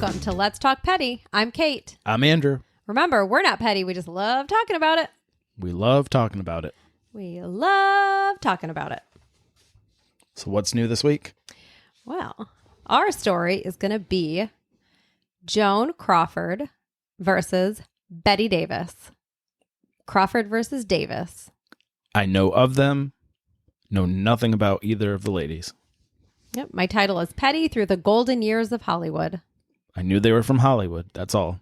Welcome to Let's Talk Petty. I'm Kate. I'm Andrew. Remember, we're not petty. We just love talking about it. We love talking about it. We love talking about it. So what's new this week? Well, our story is going to be Joan Crawford versus Bette Davis. Crawford versus Davis. I know of them, know nothing about either of the ladies. Yep, my title is Petty Through the Golden Years of Hollywood. I knew they were from Hollywood, that's all.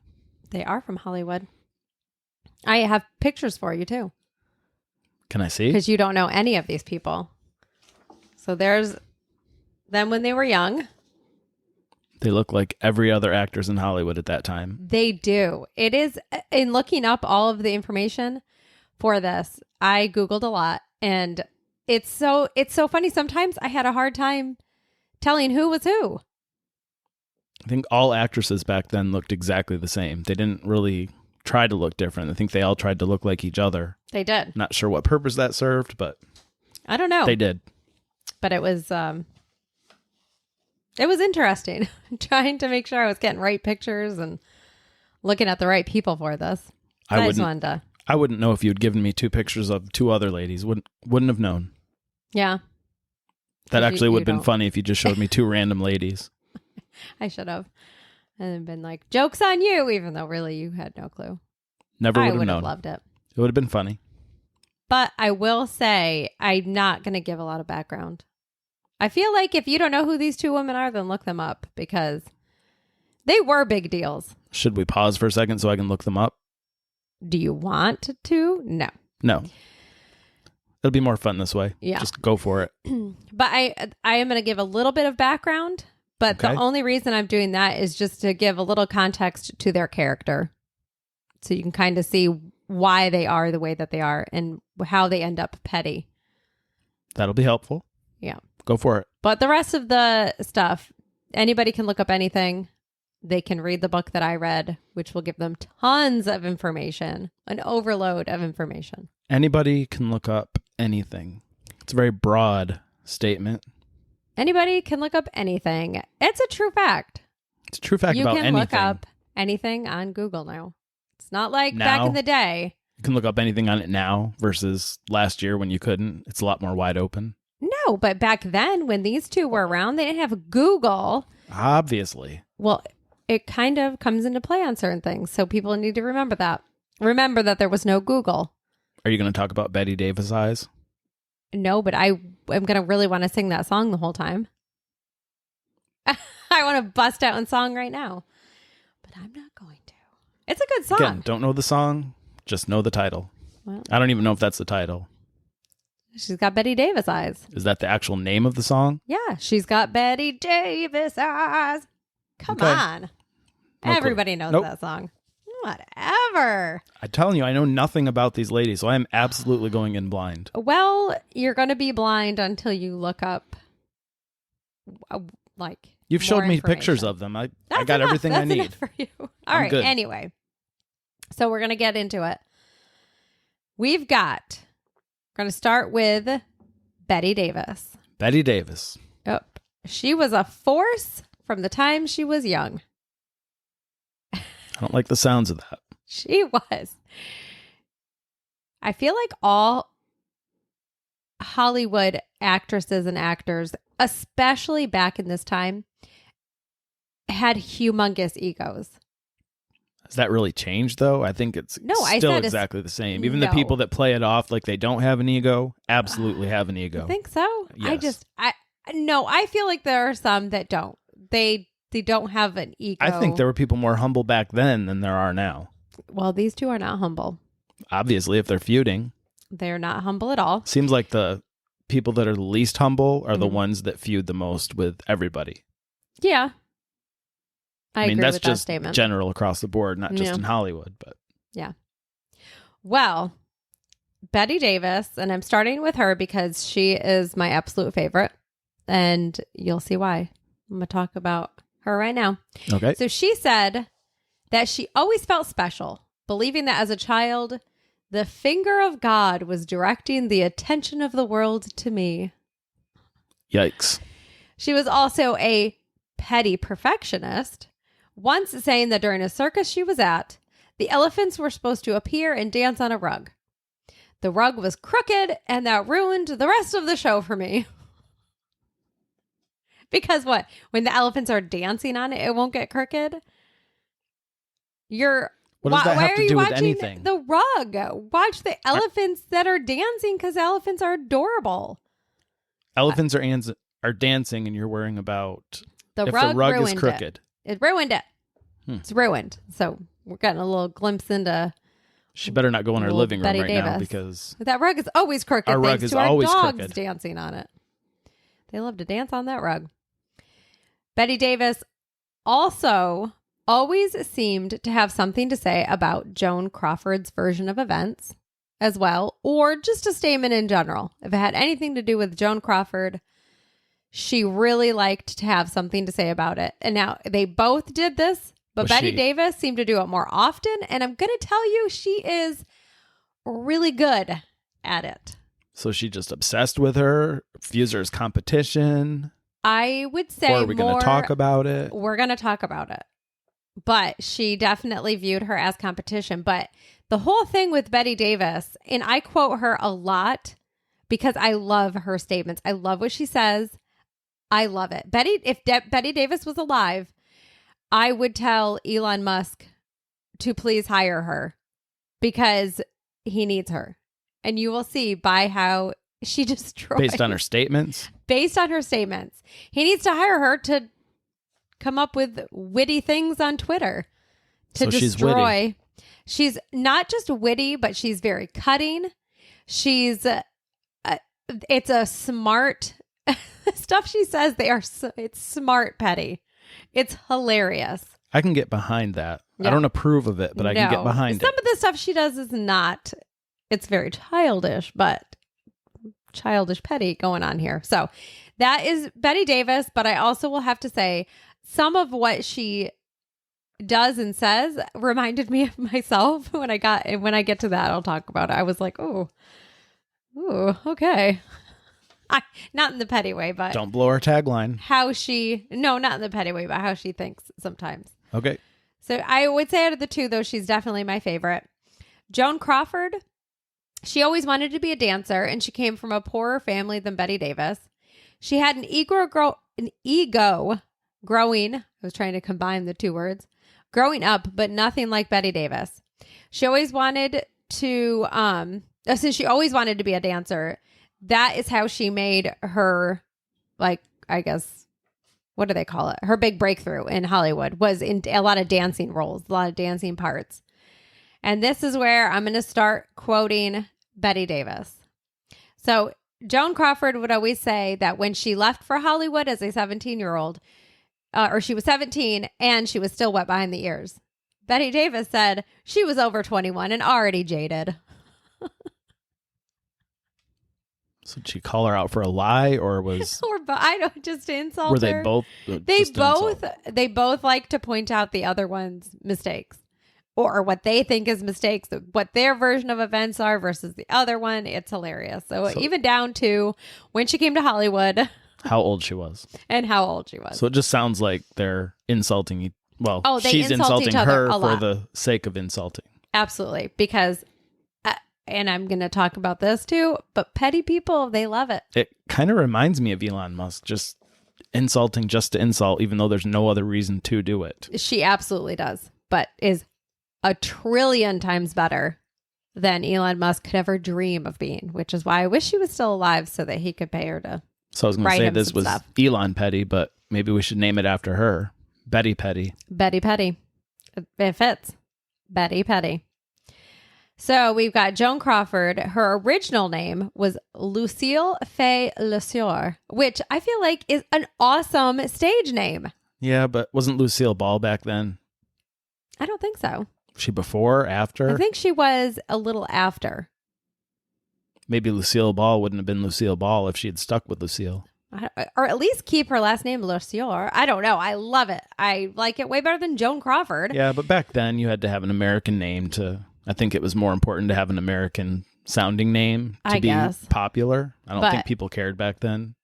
They are from Hollywood. I have pictures for you, too. Can I see? Because you don't know any of these people. So there's them when they were young. They look like every other actors in Hollywood at that time. They do. It is, in looking up all of the information for this, I Googled a lot. And it's so funny. Sometimes I had a hard time telling who was who. I think all actresses back then looked exactly the same. They didn't really try to look different. I think they all tried to look like each other. They did. Not sure what purpose that served, but I don't know. They did. But it was interesting trying to make sure I was getting right pictures and looking at the right people for this. I wouldn't know if you'd given me two pictures of two other ladies. Wouldn't have known. Yeah. That actually would have been funny if you just showed me two random ladies. I should have. And then been like, joke's on you, even though really you had no clue. Never would have known. I would have loved it. It would have been funny. But I will say, I'm not going to give a lot of background. I feel like if you don't know who these two women are, then look them up because they were big deals. Should we pause for a second so I can look them up? Do you want to? No. No. It'll be more fun this way. Yeah. Just go for it. But I am going to give a little bit of background. But Okay. The only reason I'm doing that is just to give a little context to their character. So you can kind of see why they are the way that they are and how they end up petty. That'll be helpful. Yeah. Go for it. But the rest of the stuff, anybody can look up anything. They can read the book that I read, which will give them tons of information, an overload of information. Anybody can look up anything. It's a very broad statement. Anybody can look up anything. It's a true fact. It's a true fact about anything. You can look up anything on Google now. It's not like Now, back in the day. You can look up anything on it now versus last year when you couldn't. It's a lot more wide open. No, but back then when these two were around, they didn't have Google. Obviously. Well, it kind of comes into play on certain things. So people need to remember that. Remember that there was no Google. Are you going to talk about Bette Davis eyes? No, but I am going to really want to sing that song the whole time. I want to bust out in song right now. But I'm not going to. It's a good song. Again, don't know the song, just know the title. Well, I don't even know if that's the title. she's got Bette Davis eyes. Is that the actual name of the song? Yeah, she's got Bette Davis eyes. Come Okay. on. No clue. Everybody knows Nope. that song. Whatever. I'm telling you, I know nothing about these ladies, so I am absolutely going in blind. Well, you're going to be blind until you look up, You've more showed me information. pictures of them. I That's got enough. everything That's I need. enough for you. All I'm right. good. Anyway, so we're going to get into it. We're going to start with Bette Davis. Bette Davis. Yep. She was a force from the time she was young. I don't like the sounds of that. She was. I feel like all Hollywood actresses and actors, especially back in this time, had humongous egos. Has that really changed, thoe? I think it's still exactly the same. Even the people that play it off like they don't have an ego absolutely have an ego. You think so? Yes. I feel like there are some that don't. They don't have an ego. I think there were people more humble back then than there are now. Well, these two are not humble. Obviously, if they're feuding. They're not humble at all. Seems like the people that are the least humble are the Mhm. ones that feud the most with everybody. Yeah. I mean, agree that's with just that statement. general across the board, not just Yeah. in Hollywood. But Yeah. Well, Bette Davis, and I'm starting with her because she is my absolute favorite, and you'll see why. I'm going to talk about her right now. okay. So she said that she always felt special, believing that as a child, the finger of God was directing the attention of the world to me. Yikes. She was also a petty perfectionist, once saying that during a circus she was at, the elephants were supposed to appear and dance on a rug. The rug was crooked, and that ruined the rest of the show for me. Because what? When the elephants are dancing on it, it won't get crooked? What does that have to do with anything? The rug. Watch the elephants that are dancing because elephants are adorable. Elephants are dancing, and you're worrying about the if rug the rug is crooked. It ruined it. It's ruined. So we're getting a little glimpse into. She better not go in her living room Bette right Davis. now because that rug is always crooked. Our rug is always dogs crooked. Dancing on it. They love to dance on that rug. Bette Davis also always seemed to have something to say about Joan Crawford's version of events as well, or just a statement in general. If it had anything to do with Joan Crawford, she really liked to have something to say about it. And now they both did this, but Bette Davis seemed to do it more often. And I'm going to tell you, she is really good at it. So she just obsessed with her, views her as competition. I would say or are we going to talk about it? We're going to talk about it. But she definitely viewed her as competition. But the whole thing with Bette Davis, and I quote her a lot because I love her statements. I love what she says. I love it. If Bette Davis was alive, I would tell Elon Musk to please hire her because he needs her. And you will see by how she destroys. Based on her statements? Based on her statements. He needs to hire her to come up with witty things on Twitter to destroy. She's witty. She's not just witty, but she's very cutting. It's a smart stuff she says. It's smart, petty. It's hilarious. I can get behind that. Yeah. I don't approve of it, but I can get behind it. Some of the stuff she does is not. It's very childish, but childish petty going on here. So that is Bette Davis, but I also will have to say some of what she does and says reminded me of myself when I get to that, I'll talk about it. I was like, ooh, okay. Not in the petty way, but don't blow her tagline. Not in the petty way, but how she thinks sometimes. Okay. So I would say out of the two, though, she's definitely my favorite. Joan Crawford, she always wanted to be a dancer, and she came from a poorer family than Bette Davis. She had an ego growing. I was trying to combine the two words. Growing up, but nothing like Bette Davis. She always wanted to, since she always wanted to be a dancer, that is how she made her, like, I guess, what do they call it? Her big breakthrough in Hollywood was in a lot of dancing roles, a lot of dancing parts. And this is where I'm going to start quoting Bette Davis. So Joan Crawford would always say that when she left for Hollywood as a 17-year-old, or she was 17 and she was still wet behind the ears. Bette Davis said she was over 21 and already jaded. So did she call her out for a lie, or was? I don't just insult. Were they her. both? They both like to point out the other one's mistakes, or what they think is mistakes, what their version of events are versus the other one. It's hilarious. So even down to when she came to Hollywood. How old she was. And how old she was. So it just sounds like they're insulting. Well, she's insult insulting her for the sake of insulting. Absolutely. Because, and I'm going to talk about this too, but petty people, they love it. It kind of reminds me of Elon Musk, just insulting just to insult, even though there's no other reason to do it. She absolutely does, but is a trillion times better than Elon Musk could ever dream of being, which is why I wish she was still alive so that he could pay her to. So I was going to say this was stuff. Elon Petty, but maybe we should name it after her. Betty Petty. Betty Petty. It fits. Betty Petty. So we've got Joan Crawford. Her original name was Lucille Fay Lesieur, which I feel like is an awesome stage name. Yeah, but wasn't Lucille Ball back then? I don't think so. Was she before, after? I think she was a little after. Maybe Lucille Ball wouldn't have been Lucille Ball if she had stuck with Lucille. Or at least keep her last name Lesieur. I don't know. I love it. I like it way better than Joan Crawford. Yeah, but back then you had to have an American name to... I think it was more important to have an American sounding name to be popular. I don't think people cared back then.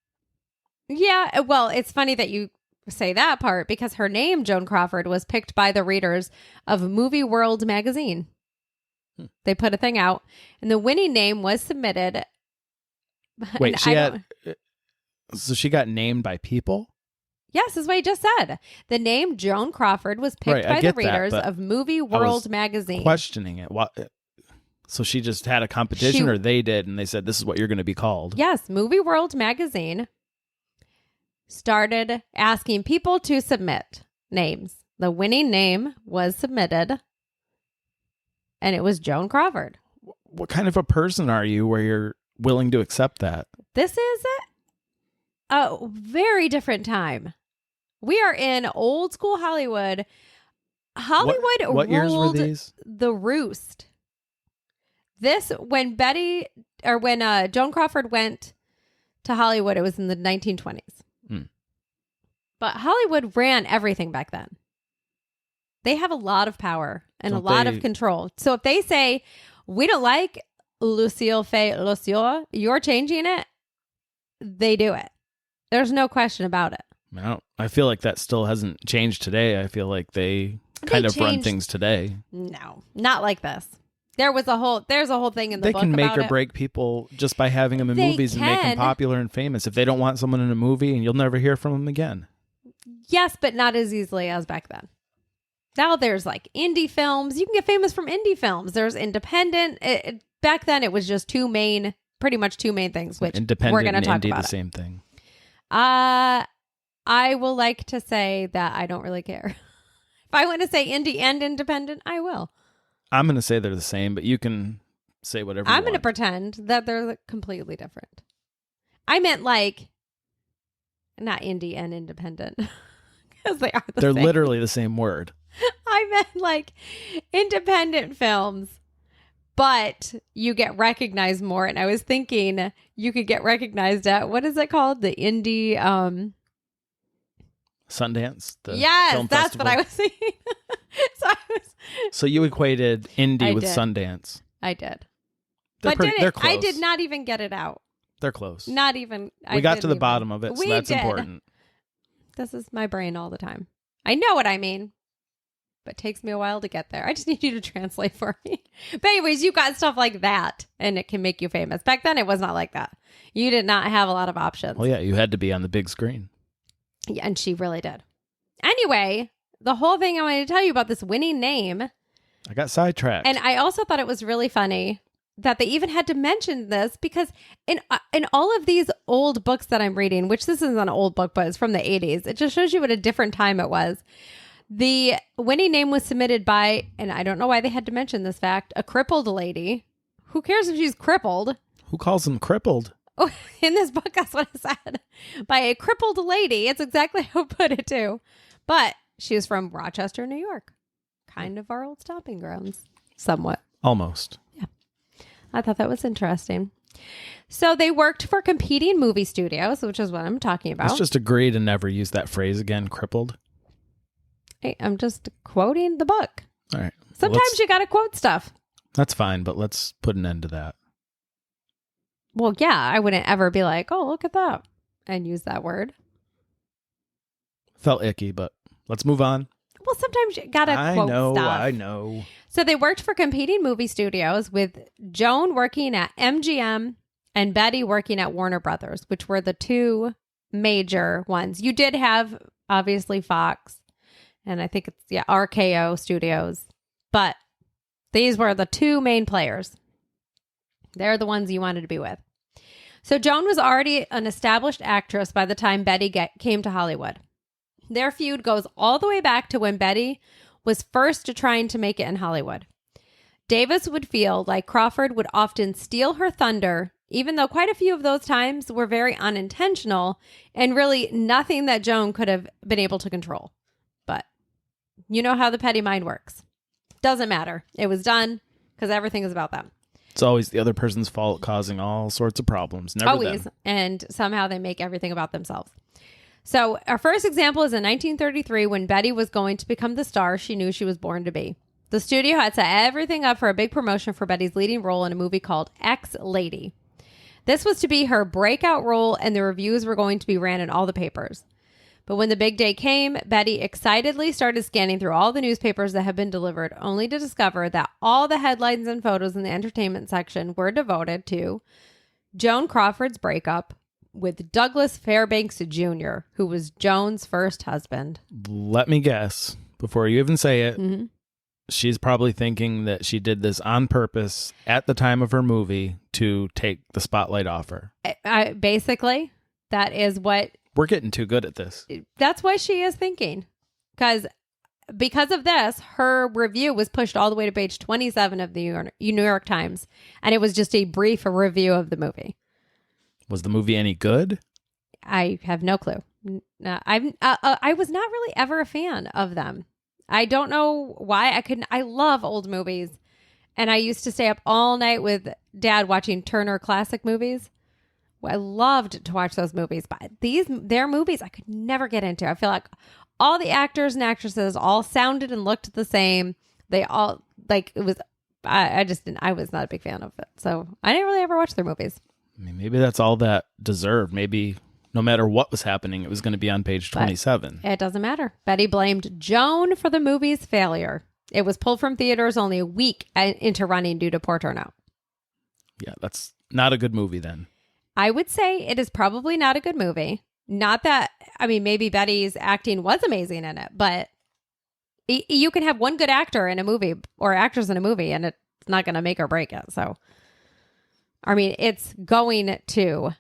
Yeah, well, it's funny that you say that part because her name, Joan Crawford, was picked by the readers of Movie World magazine. They put a thing out, and the winning name was submitted. Wait, so she got named by people? Yes, is what I just said. The name Joan Crawford was picked by the readers of Movie World magazine. Questioning it. So she just had a competition, or they did, and they said, this is what you're going to be called? Yes, Movie World magazine started asking people to submit names. The winning name was submitted, and it was Joan Crawford. What kind of a person are you where you're willing to accept that? This is a very different time. We are in old school Hollywood. What years were these? The roost. When Joan Crawford went to Hollywood, it was in the 1920s. But Hollywood ran everything back then. They have a lot of power and a lot of control. So if they say, we don't like Lucille Fay Lucio, you're changing it, they do it. There's no question about it. I feel like that still hasn't changed today. I feel like they kind of run things today. No, not like this. There's a whole thing in the book about it. They can make or break people just by having them in movies and make them popular and famous. If they don't want someone in a movie, and you'll never hear from them again. Yes, but not as easily as back then. Now there's like indie films. You can get famous from indie films. There's independent. Back then it was just pretty much two main things, which independent we're going to talk indie, about. The same thing. I will like to say that I don't really care. If I want to say indie and independent, I will. I'm going to say they're the same, but you can say whatever you want. I'm going to pretend that they're completely different. I meant like not indie and independent because they're same. Literally the same word. I meant like independent films, but you get recognized more. And I was thinking you could get recognized at, what is it called? The indie Sundance. Yes, that's what I was thinking. So you equated indie with Sundance. I did. They're close. I did not even get it out. They're close. Not even. We got to the bottom of it, so that's important. This is my brain all the time. I know what I mean, but it takes me a while to get there. I just need you to translate for me. But anyways, you got stuff like that, and it can make you famous. Back then, it was not like that. You did not have a lot of options. Well, yeah, you had to be on the big screen. Yeah, and she really did. Anyway, the whole thing I wanted to tell you about this winning name. I got sidetracked. And I also thought it was really funny that they even had to mention this because in all of these old books that I'm reading, which this isn't an old book, but it's from the 80s, it just shows you what a different time it was. The winning name was submitted by, and I don't know why they had to mention this fact, a crippled lady. Who cares if she's crippled? Who calls them crippled? Oh, in this book, that's what it said. By a crippled lady. It's exactly how I put it, too. But she was from Rochester, New York. Kind of our old stomping grounds. Somewhat. Almost. Yeah. I thought that was interesting. So they worked for competing movie studios, which is what I'm talking about. Let's just agree to never use that phrase again, crippled. Hey, I'm just quoting the book. All right. Sometimes you got to quote stuff. That's fine, but let's put an end to that. Well, yeah, I wouldn't ever be like, oh, look at that, and use that word. Felt icky, but let's move on. Well, sometimes you got to quote stuff. I know. So they worked for competing movie studios, with Joan working at MGM and Bette working at Warner Brothers, which were the two major ones. You did have, obviously, Fox, and I think it's, RKO Studios, but these were the two main players. They're the ones you wanted to be with. So Joan was already an established actress by the time Bette came to Hollywood. Their feud goes all the way back to when Bette was first trying to make it in Hollywood. Davis would feel like Crawford would often steal her thunder, even though quite a few of those times were very unintentional and really nothing that Joan could have been able to control. But you know how the petty mind works. Doesn't matter. It was done because everything is about them. It's always the other person's fault, causing all sorts of problems. Never always. them. And somehow they make everything about themselves. So our first example is in 1933 when Bette was going to become the star she knew she was born to be. The studio had set everything up for a big promotion for Bette's leading role in a movie called Ex-Lady. This was to be her breakout role, and the reviews were going to be ran in all the papers. But when the big day came, Bette excitedly started scanning through all the newspapers that had been delivered, only to discover that all the headlines and photos in the entertainment section were devoted to Joan Crawford's breakup with Douglas Fairbanks Jr., who was Joan's first husband. Let me guess, before you even say it, she's probably thinking that she did this on purpose at the time of her movie to take the spotlight off her. Basically, that is what... We're getting too good at this. That's what she is thinking. Because of this, her review was pushed all the way to page 27 of the New York Times, and it was just a brief review of the movie. Was the movie any good? I have no clue. I was not really ever a fan of them. I don't know why. I love old movies, and I used to stay up all night with Dad watching Turner Classic Movies. I loved to watch those movies, but their movies I could never get into. I feel like all the actors and actresses all sounded and looked the same. They all it was. I just didn't. I was not a big fan of it, so I didn't really ever watch their movies. I mean, maybe that's all that deserved. Maybe no matter what was happening, it was going to be on page 27. But it doesn't matter. Bette blamed Joan for the movie's failure. It was pulled from theaters only a week into running due to poor turnout. Yeah, that's not a good movie then. I would say it is probably not a good movie. Not that, I mean, maybe Betty's acting was amazing in it, but you can have one good actor in a movie or actress in a movie and it's not going to make or break it. So, I mean, it's going to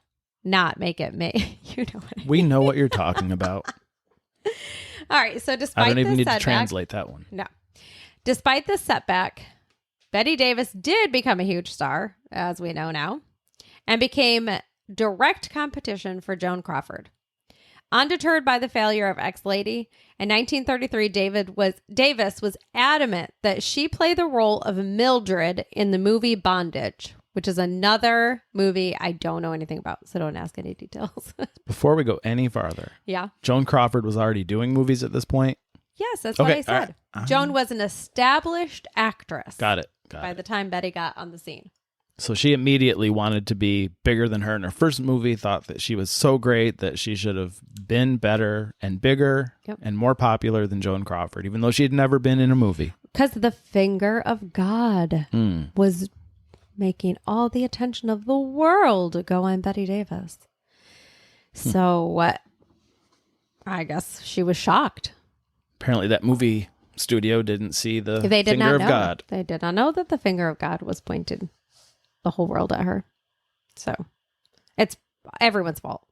not make it you know what I mean. We know what you're talking about. All right. So despite I don't even need setback, to translate that one. No. Despite this setback, Bette Davis did become a huge star, as we know now, and became direct competition for Joan Crawford. Undeterred by the failure of Ex-Lady, in 1933, Davis was adamant that she play the role of Mildred in the movie Bondage, which is another movie I don't know anything about, so don't ask any details. Before we go any farther, yeah, Joan Crawford was already doing movies at this point? Yes, that's what I said. Joan was an established actress. Got it. By the time Bette got on the scene. So she immediately wanted to be bigger than her in her first movie, thought that she was so great that she should have been better and bigger and more popular than Joan Crawford, even though she'd never been in a movie. Because the finger of God was making all the attention of the world go on Bette Davis. So I guess she was shocked. Apparently that movie studio didn't see the finger of God. They did not know that the finger of God was pointed the whole world at her. So it's everyone's fault.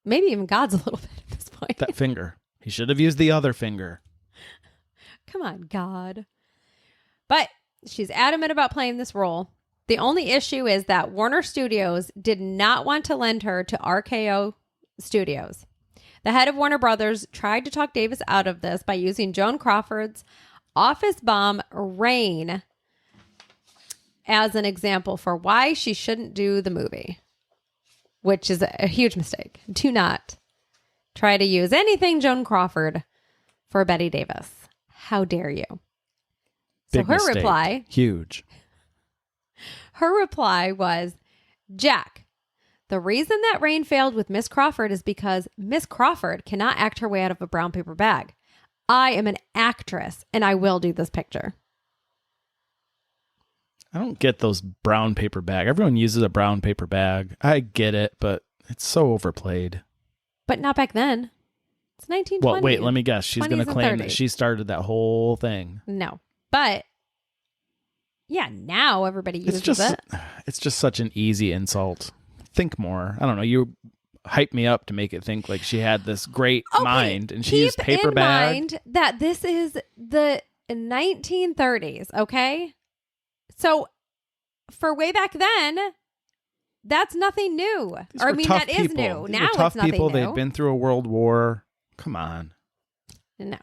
Maybe even God's a little bit at this point. That finger. He should have used the other finger. Come on, God. But she's adamant about playing this role. The only issue is that Warner Studios did not want to lend her to RKO Studios. The head of Warner Brothers tried to talk Davis out of this by using Joan Crawford's office bomb Rain as an example for why she shouldn't do the movie, which is a huge mistake. Do not try to use anything Joan Crawford for Bette Davis. How dare you? Big so her mistake. reply, huge. Her reply was, Jack, the reason that Rain failed with Miss Crawford is because Miss Crawford cannot act her way out of a brown paper bag. I am an actress and I will do this picture. I don't get those brown paper bag. Everyone uses a brown paper bag. I get it, but it's so overplayed. But not back then. It's 1920. Well, wait, let me guess. She's going to claim that she started that whole thing. No. But yeah, now everybody uses it. It's just such an easy insult. Think more. I don't know. You hype me up to make it think like she had this great mind and she used paper bag. Keep in mind that this is the 1930s, okay? So for way back then, that's nothing new. Or I mean, that is new. Now it's nothing new. They've been through a world war. Come on. No.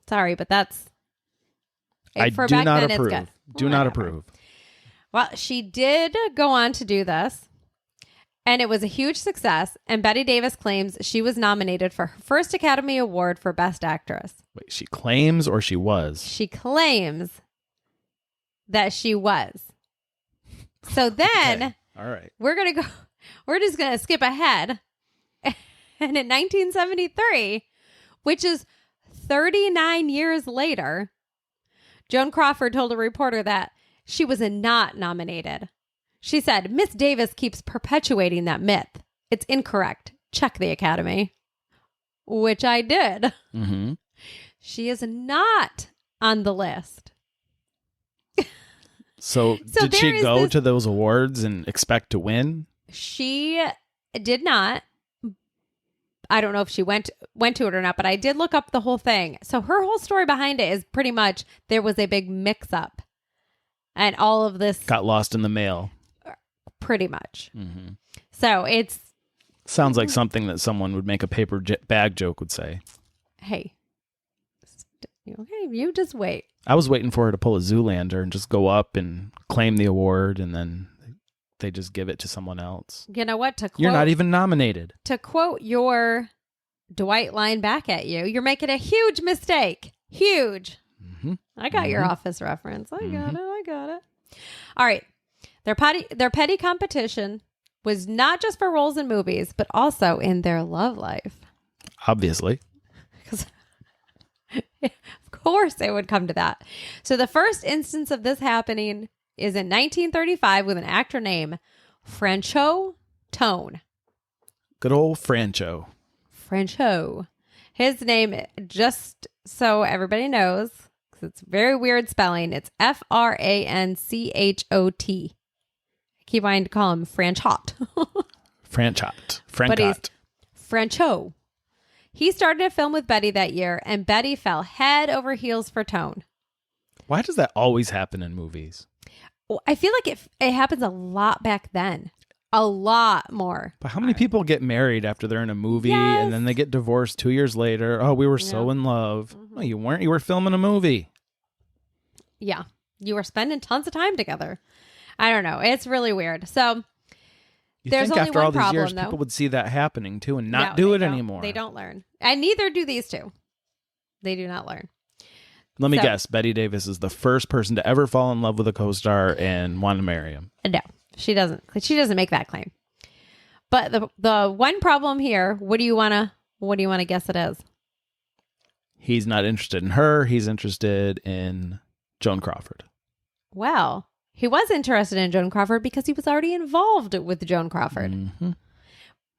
Sorry, but that's... I do not approve. Do not approve. Well, she did go on to do this, and it was a huge success, and Bette Davis claims she was nominated for her first Academy Award for Best Actress. Wait, she claims or she was? She claims that she was. So then, okay. All right. we're just going to skip ahead And in 1973, which is 39 years later, Joan Crawford told a reporter that she was not nominated. She said, Miss Davis keeps perpetuating that myth. It's incorrect. Check the Academy. Which I did. Mm-hmm. She is not on the list. So did she go to those awards and expect to win? She did not. I don't know if she went to it or not, but I did look up the whole thing. So her whole story behind it is pretty much there was a big mix-up. And all of this... got lost in the mail. Pretty much. Mm-hmm. So it's... Sounds like something that someone would make a paper bag joke would say. Hey. Okay, you just wait. I was waiting for her to pull a Zoolander and just go up and claim the award, and then they just give it to someone else. You know what? You're not even nominated. To quote your Dwight line back at you, you're making a huge mistake. Huge. Mm-hmm. I got your Office reference. I got it. All right. Their petty competition was not just for roles in movies, but also in their love life. Obviously. Of course it would come to that. So the first instance of this happening is in 1935 with an actor named Franco Tone. Good old Franco. Franco. His name, just so everybody knows, because it's very weird spelling, it's Franchot. I keep wanting to call him Franchot. Franchot. But he's Franco. He started a film with Bette that year, and Bette fell head over heels for Tone. Why does that always happen in movies? Well, I feel like it happens a lot back then. A lot more. But how many people get married after they're in a movie and then they get divorced 2 years later? Oh, we were so in love. Mm-hmm. Well, you weren't. You were filming a movie. Yeah. You were spending tons of time together. I don't know. It's really weird. So there's only after one all these problem, years, though. people would see that happening too and not do it anymore. They don't learn. And neither do these two. They do not learn. Let me guess. Bette Davis is the first person to ever fall in love with a co-star and want to marry him. No, she doesn't. She doesn't make that claim. But the one problem here, what do you want to guess it is? He's not interested in her. He's interested in Joan Crawford. Well, he was interested in Joan Crawford because he was already involved with Joan Crawford. Mm-hmm.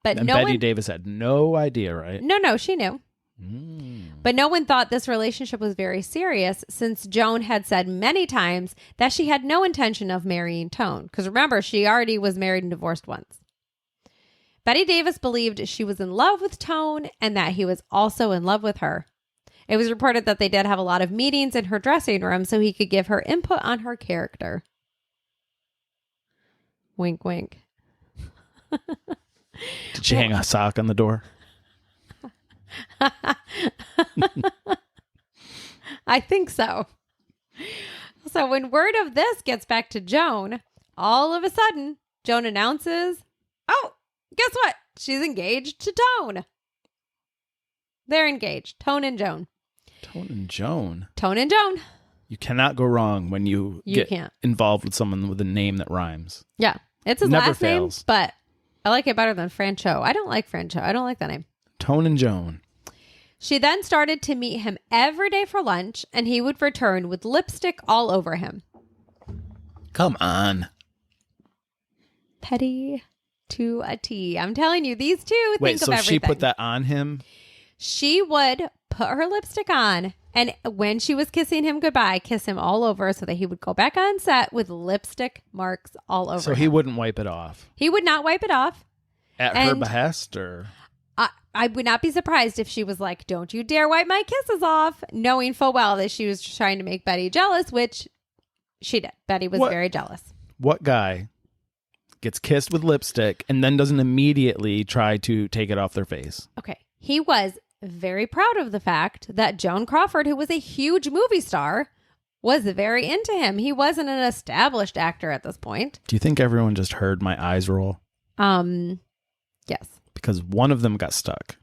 But and Bette Davis had no idea, right? No, she knew. But no one thought this relationship was very serious since Joan had said many times that she had no intention of marrying Tone. Because remember, she already was married and divorced once. Bette Davis believed she was in love with Tone and that he was also in love with her. It was reported that they did have a lot of meetings in her dressing room so he could give her input on her character. Wink, wink. Did she hang a sock on the door? I think so. So when word of this gets back to Joan, all of a sudden, Joan announces, oh, guess what? She's engaged to Tone. They're engaged. Tone and Joan. Tone and Joan. Tone and Joan. You cannot go wrong when you get involved with someone with a name that rhymes. Yeah. It's his Never last fails. name, but I like it better than Franco. I don't like Franco. I don't like that name. Tone and Joan. She then started to meet him every day for lunch, and he would return with lipstick all over him. Come on. Petty to a T. I'm telling you, these two think of everything. Wait, so she put that on him? She would put her lipstick on, and when she was kissing him goodbye, kiss him all over so that he would go back on set with lipstick marks all over So him. he wouldn't wipe it off? He would not wipe it off. At her behest, or? I would not be surprised if she was like, don't you dare wipe my kisses off, knowing full well that she was trying to make Bette jealous, which she did. Bette was very jealous. What guy gets kissed with lipstick and then doesn't immediately try to take it off their face? Okay. He was very proud of the fact that Joan Crawford, who was a huge movie star, was very into him. He wasn't an established actor at this point. Do you think everyone just heard my eyes roll? Yes. Because one of them got stuck.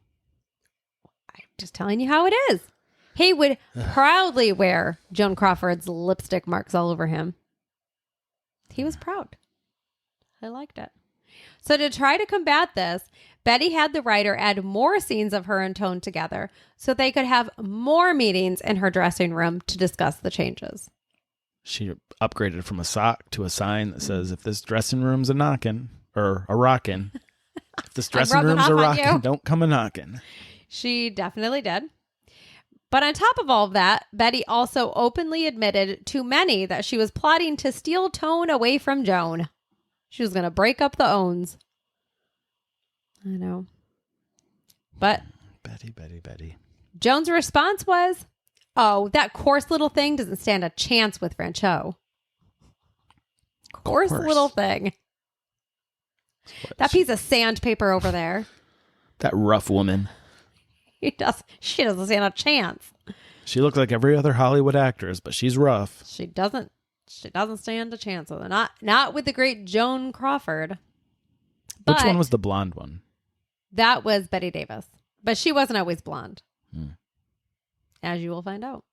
I'm just telling you how it is. He would proudly wear Joan Crawford's lipstick marks all over him. He was proud. I liked it. So to try to combat this, Bette had the writer add more scenes of her and Tone together so they could have more meetings in her dressing room to discuss the changes. She upgraded from a sock to a sign that says, if this dressing room's a knockin' or a rockin', if this dressing room's a rockin', don't come a knockin'. She definitely did. But on top of all of that, Bette also openly admitted to many that she was plotting to steal Tone away from Joan. She was going to break up the Owns. I know. But Bette. Joan's response was, oh, that coarse little thing doesn't stand a chance with Franchot. Coarse little thing. That piece of sandpaper over there. That rough woman. She doesn't stand a chance. She looks like every other Hollywood actress, but she's rough. She doesn't stand a chance with her. Not with the great Joan Crawford. Which one was the blonde one? That was Bette Davis. But she wasn't always blonde. As you will find out.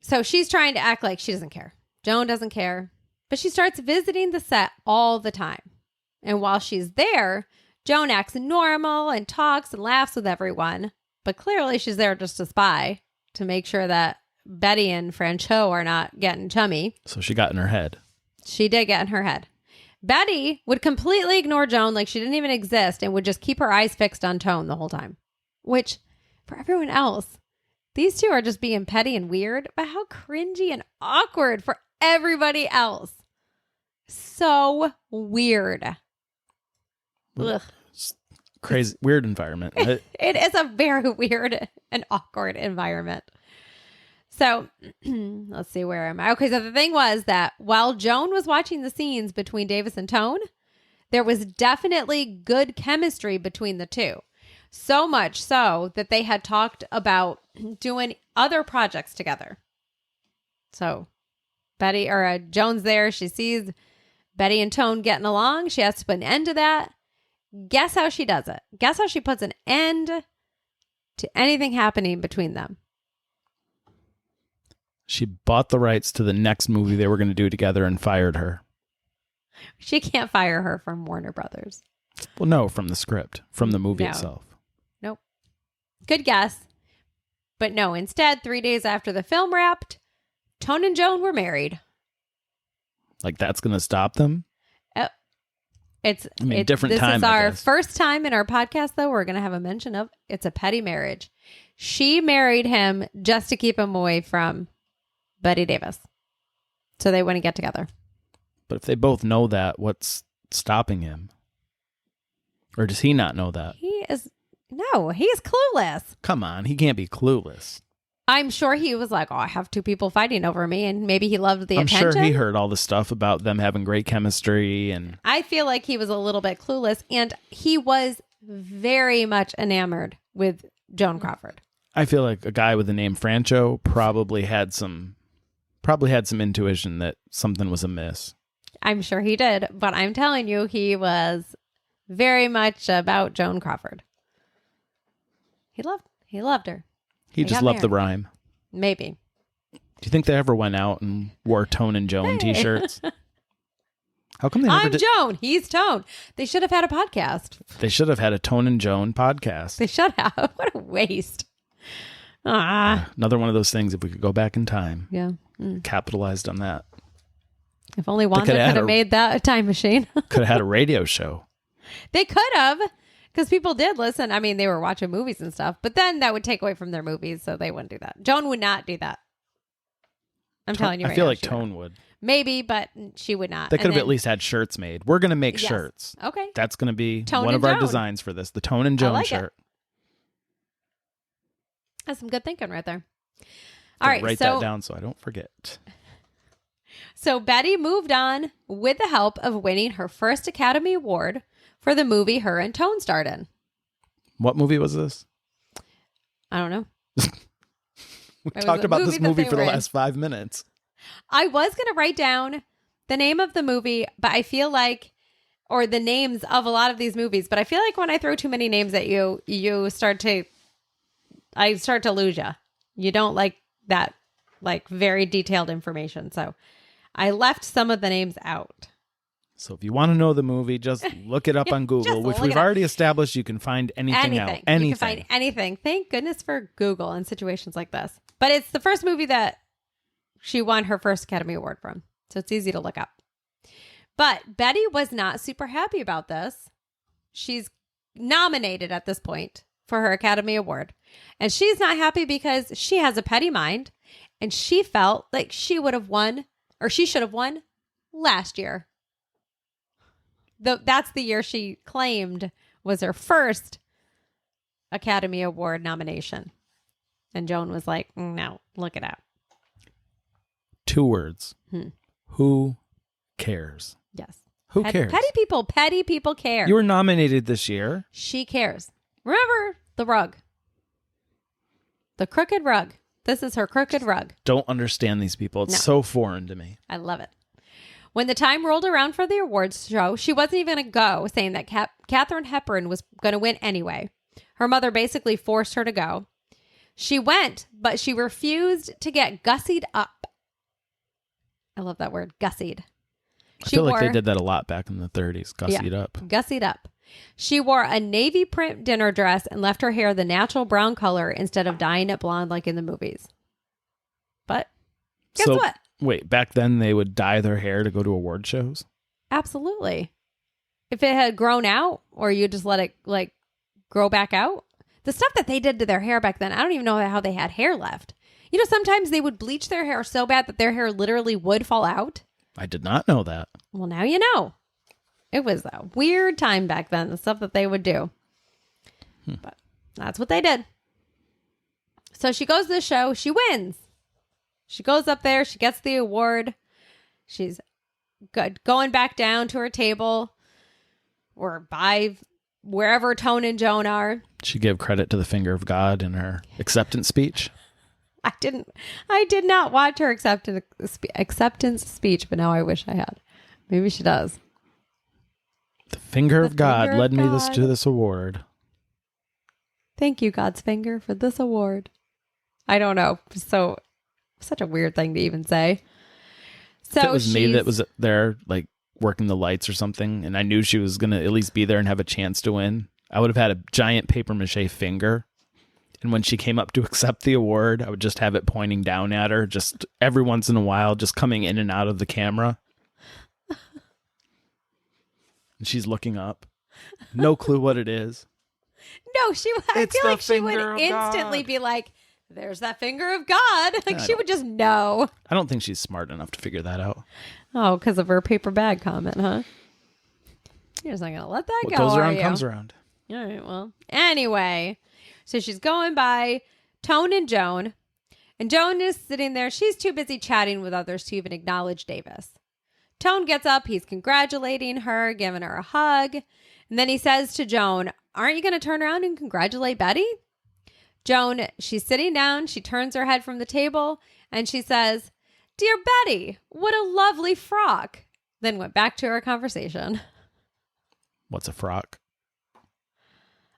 So she's trying to act like she doesn't care. Joan doesn't care. But she starts visiting the set all the time. And while she's there, Joan acts normal and talks and laughs with everyone. But clearly she's there just to spy, to make sure that Bette and Franchot are not getting chummy. So she got in her head. She did get in her head. Bette would completely ignore Joan like she didn't even exist and would just keep her eyes fixed on Tone the whole time. Which, for everyone else, these two are just being petty and weird, but how cringy and awkward for everybody else. So weird. Ugh. Crazy, weird environment. It is a very weird and awkward environment. So let's see, where am I? Okay, so the thing was that while Joan was watching the scenes between Davis and Tone, there was definitely good chemistry between the two. So much so that they had talked about doing other projects together. So Joan's there. She sees Bette and Tone getting along. She has to put an end to that. Guess how she does it? Guess how she puts an end to anything happening between them? She bought the rights to the next movie they were going to do together and fired her. She can't fire her from Warner Brothers. Well, no, from the script, from the movie itself. Nope. Good guess. But no, instead, 3 days after the film wrapped, Tone and Joan were married. Like that's going to stop them? Different time. This is our first time in our podcast, though. We're going to have a mention of it's a petty marriage. She married him just to keep him away from Bette Davis, so they wouldn't get together. But if they both know that, what's stopping him? Or does he not know that? He's clueless. Come on, he can't be clueless. I'm sure he was like, oh, I have two people fighting over me, and maybe he loved the attention. I'm sure he heard all the stuff about them having great chemistry, and I feel like he was a little bit clueless, and he was very much enamored with Joan Crawford. I feel like a guy with the name Franchot probably had some intuition that something was amiss. I'm sure he did, but I'm telling you, he was very much about Joan Crawford. He loved her. He just loved the rhyme. Maybe. Do you think they ever went out and wore Tone and Joan t-shirts? How come they never did? I'm Joan. He's Tone. They should have had a podcast. They should have had a Tone and Joan podcast. They should have. What a waste. Another one of those things, if we could go back in time. Yeah. Capitalized on that. If only Wanda could have made that a time machine. Could have had a radio show. They could have. Because people did listen. I mean, they were watching movies and stuff, but then that would take away from their movies, so they wouldn't do that. Joan would not do that. I'm telling you right now. I feel like Tone would. Maybe, but she would not. They could have at least had shirts made. We're going to make shirts. Okay. That's going to be one of our designs for this. The Tone and Joan shirt. That's some good thinking right there. All right. Write that down so I don't forget. So Bette moved on with the help of winning her first Academy Award for the movie her and Tone starred in. What movie was this? I don't know. We talked about this movie for the last 5 minutes. I was going to write down the name of the movie, but I feel like, or the names of a lot of these movies, but I feel like when I throw too many names at you, I start to lose you. You don't like that, like very detailed information. So I left some of the names out. So if you want to know the movie, just look it up on Google, which we've already established you can find anything out. Anything. You can find anything. Thank goodness for Google in situations like this. But it's the first movie that she won her first Academy Award from. So it's easy to look up. But Bette was not super happy about this. She's nominated at this point for her Academy Award. And she's not happy because she has a petty mind. And she felt like she would have won, or she should have won last year. That's the year she claimed was her first Academy Award nomination. And Joan was like, no, look it up. 2 words. Who cares? Yes. Who cares? Petty people care. You were nominated this year. She cares. Remember the rug. The crooked rug. This is her crooked rug. Don't understand these people. It's so foreign to me. I love it. When the time rolled around for the awards show, she wasn't even going to go, saying that Katharine Hepburn was going to win anyway. Her mother basically forced her to go. She went, but she refused to get gussied up. I love that word, gussied. I feel like they did that a lot back in the 30s, gussied up. Gussied up. She wore a navy print dinner dress and left her hair the natural brown color instead of dyeing it blonde like in the movies. But guess what? Wait, back then they would dye their hair to go to award shows? Absolutely. If it had grown out or you just let it like grow back out. The stuff that they did to their hair back then, I don't even know how they had hair left. You know, sometimes they would bleach their hair so bad that their hair literally would fall out. I did not know that. Well, now you know. It was a weird time back then, the stuff that they would do. But that's what they did. So she goes to the show. She wins. She goes up there. She gets the award. She's going back down to her table or by wherever Tone and Joan are. She gave credit to the finger of God in her acceptance speech. I did not watch her acceptance speech, but now I wish I had. Maybe she does. The finger of God led me to this award. Thank you, God's finger, for this award. I don't know. So, such a weird thing to even say. So if it was me that was there, like, working the lights or something, and I knew she was going to at least be there and have a chance to win, I would have had a giant paper mache finger. And when she came up to accept the award, I would just have it pointing down at her, just every once in a while, just coming in and out of the camera. And she's looking up. No clue what it is. No, I feel like she would instantly be like, there's that finger of God. Like she would just know. I don't think she's smart enough to figure that out. Oh, because of her paper bag comment, huh? You're just not going to let that go, What goes around are you? comes around. All right, well. Anyway, so she's going by Tone and Joan. And Joan is sitting there. She's too busy chatting with others to even acknowledge Davis. Tone gets up. He's congratulating her, giving her a hug. And then he says to Joan, aren't you going to turn around and congratulate Bette? Joan, she's sitting down. She turns her head from the table and she says, dear Bette, what a lovely frock. Then went back to her conversation. What's a frock?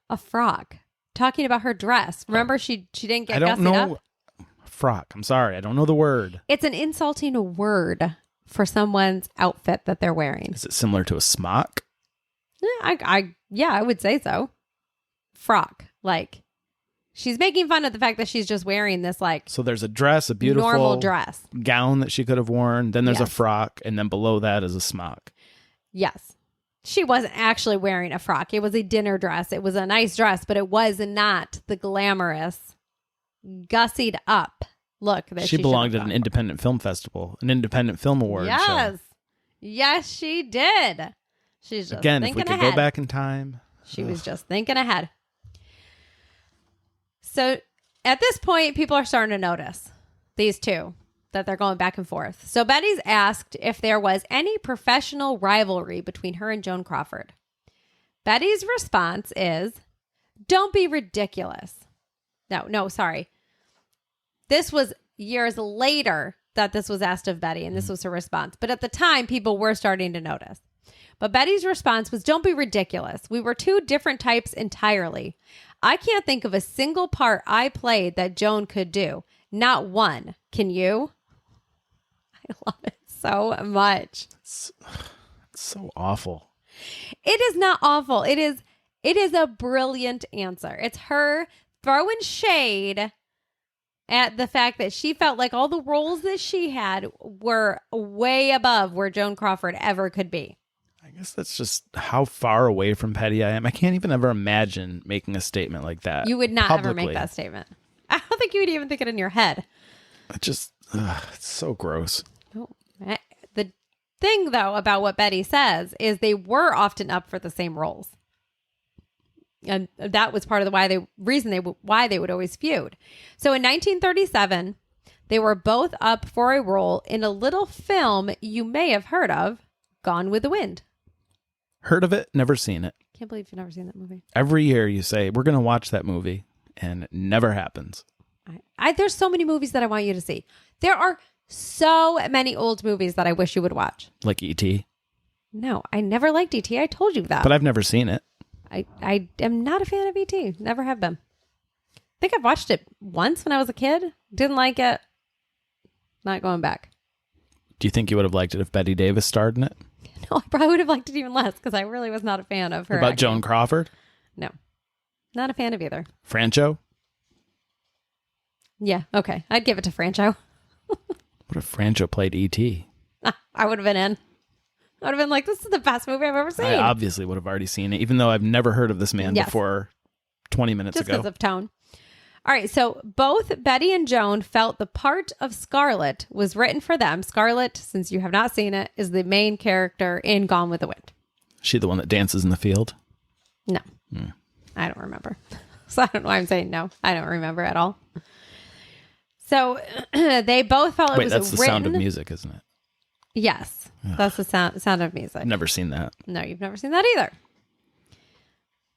A frock. Talking about her dress. Remember, she didn't get gussied up? I don't know. Frock. I'm sorry. I don't know the word. It's an insulting word for someone's outfit that they're wearing. Is it similar to a smock? Yeah, I would say so. Frock. Like, she's making fun of the fact that she's just wearing this, like... So there's a dress, a beautiful... normal dress. ...gown that she could have worn. Then there's a frock. And then below that is a smock. Yes. She wasn't actually wearing a frock. It was a dinner dress. It was a nice dress, but it was not the glamorous, gussied up look that she belonged at an independent film festival, an independent film award show. Yes, she did. She's just Again, thinking if we could ahead. go back in time. She was just thinking ahead. So at this point, people are starting to notice these two, that they're going back and forth. So Bette's asked if there was any professional rivalry between her and Joan Crawford. Bette's response is, don't be ridiculous. No, sorry. This was years later that this was asked of Bette, and this was her response. But at the time, people were starting to notice. But Bette's response was, don't be ridiculous. We were two different types entirely. I can't think of a single part I played that Joan could do. Not one. Can you? I love it so much. It's So awful. It is not awful. It is a brilliant answer. It's her throwing shade at the fact that she felt like all the roles that she had were way above where Joan Crawford ever could be. I guess that's just how far away from petty I am. I can't even ever imagine making a statement like that. You would not publicly. ever make that statement. I don't think you would even think it in your head. It's so gross. Oh, the thing, though, about what Bette says is they were often up for the same roles. And that was part of the why they would always feud. So in 1937, they were both up for a role in a little film you may have heard of, Gone with the Wind. Heard of it, never seen it. Can't believe you've never seen that movie. Every year you say, we're going to watch that movie, and it never happens. There's so many movies that I want you to see. There are so many old movies that I wish you would watch. Like E.T.? No, I never liked E.T. I told you that. But I've never seen it. I am not a fan of E.T. Never have been. I think I've watched it once when I was a kid. Didn't like it. Not going back. Do you think you would have liked it if Bette Davis starred in it? No, I probably would have liked it even less because I really was not a fan of her. What about acting. Joan Crawford? No. Not a fan of either. Francho? Yeah, okay. I'd give it to Francho. What if Francho played E.T.? I would have been in. I would have been like, this is the best movie I've ever seen. I obviously would have already seen it, even though I've never heard of this man before 20 minutes Just ago. because of tone. All right, so both Bette and Joan felt the part of Scarlett was written for them. Scarlett, since you have not seen it, is the main character in Gone with the Wind. She the one that dances in the field? No. I don't remember. So I don't know why I'm saying no. I don't remember at all. So they both felt it was that's the written... Sound of Music, isn't it? Yes. That's the sound of Music. I've never seen that. No, you've never seen that either.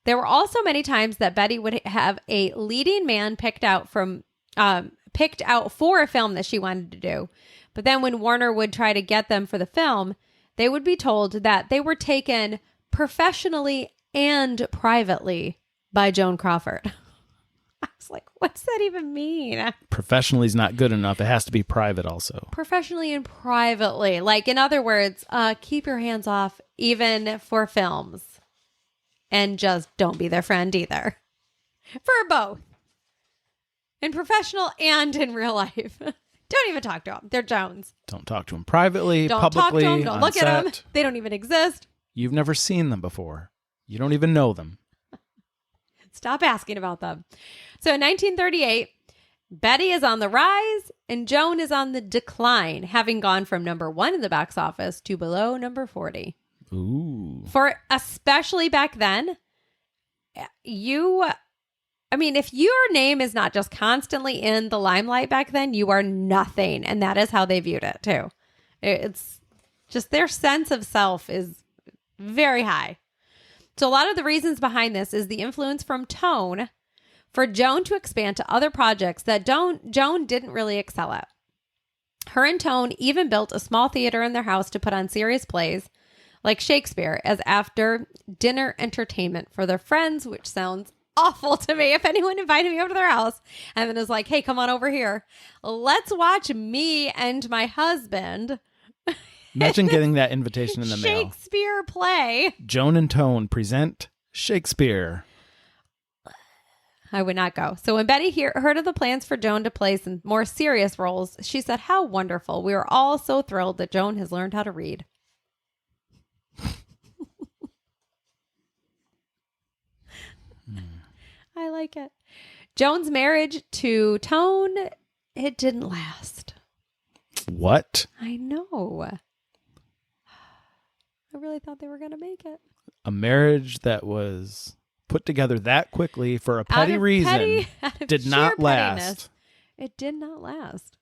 There were also many times that Bette would have a leading man picked out for a film that she wanted to do. But then when Warner would try to get them for the film, they would be told that they were taken professionally and privately by Joan Crawford. I was like, what's that even mean? Professionally is not good enough. It has to be private also. Professionally and privately. Like, in other words, keep your hands off even for films. And just don't be their friend either. For both. In professional and in real life. Don't even talk to them. They're Jones. Don't talk to them privately, don't publicly, talk to them. Don't look set. at them. They don't even exist. You've never seen them before. You don't even know them. Stop asking about them. So in 1938, Bette is on the rise and Joan is on the decline, having gone from number 1 in the box office to below number 40. Ooh. For especially back then, if your name is not just constantly in the limelight back then, you are nothing. And that is how they viewed it too. It's just their sense of self is very high. So a lot of the reasons behind this is the influence from Tone for Joan to expand to other projects that Joan didn't really excel at. Her and Tone even built a small theater in their house to put on serious plays like Shakespeare as after dinner entertainment for their friends, which sounds awful to me. If anyone invited me over to their house and then is like, hey, come on over here. Let's watch me and my husband. Imagine getting that invitation in the mail. Shakespeare play. Joan and Tone present Shakespeare. I would not go. So when Bette heard of the plans for Joan to play some more serious roles, she said, how wonderful. We are all so thrilled that Joan has learned how to read. I like it. Joan's marriage to Tone, it didn't last. What? I know. I really thought they were going to make it. A marriage that was put together that quickly for a petty reason did not last. It did not last.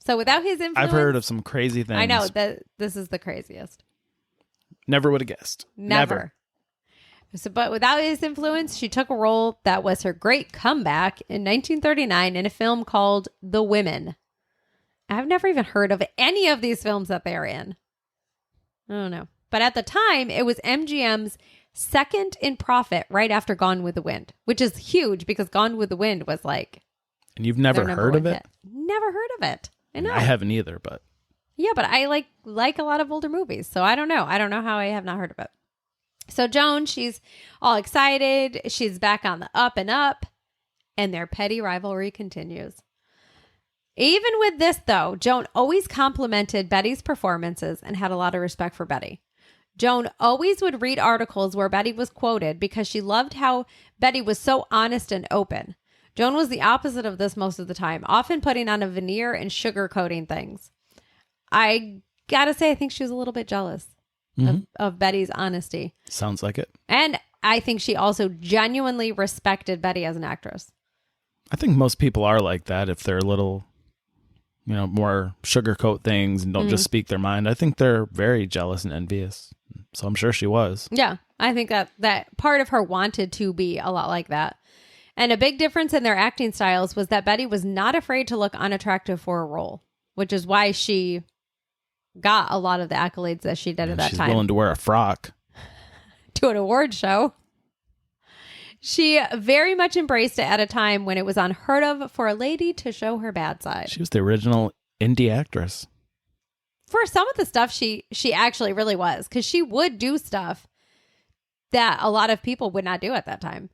So without his influence... I've heard of some crazy things. I know that this is the craziest. Never would have guessed. Never. So, but without his influence, she took a role that was her great comeback in 1939 in a film called The Women. I've never even heard of any of these films that they're in. I don't know. But at the time, it was MGM's second in profit right after Gone with the Wind, which is huge because Gone with the Wind was like... And you've never heard of it? Hit. Never heard of it. I know. I haven't either, but... Yeah, but I like a lot of older movies, so I don't know. I don't know how I have not heard of it. So Joan, she's all excited. She's back on the up and up, and their petty rivalry continues. Even with this, though, Joan always complimented Bette's performances and had a lot of respect for Bette. Joan always would read articles where Bette was quoted because she loved how Bette was so honest and open. Joan was the opposite of this most of the time, often putting on a veneer and sugarcoating things. I gotta say, I think she was a little bit jealous of Bette's honesty. Sounds like it. And I think she also genuinely respected Bette as an actress. I think most people are like that if they're a little, more sugarcoat things and don't just speak their mind. I think they're very jealous and envious. So I'm sure she was. Yeah, I think that part of her wanted to be a lot like that. And a big difference in their acting styles was that Bette was not afraid to look unattractive for a role, which is why she got a lot of the accolades that she did at that time. She's willing to wear a frock to an award show. She very much embraced it at a time when it was unheard of for a lady to show her bad side. She was the original indie actress. For some of the stuff, she actually really was, because she would do stuff that a lot of people would not do at that time.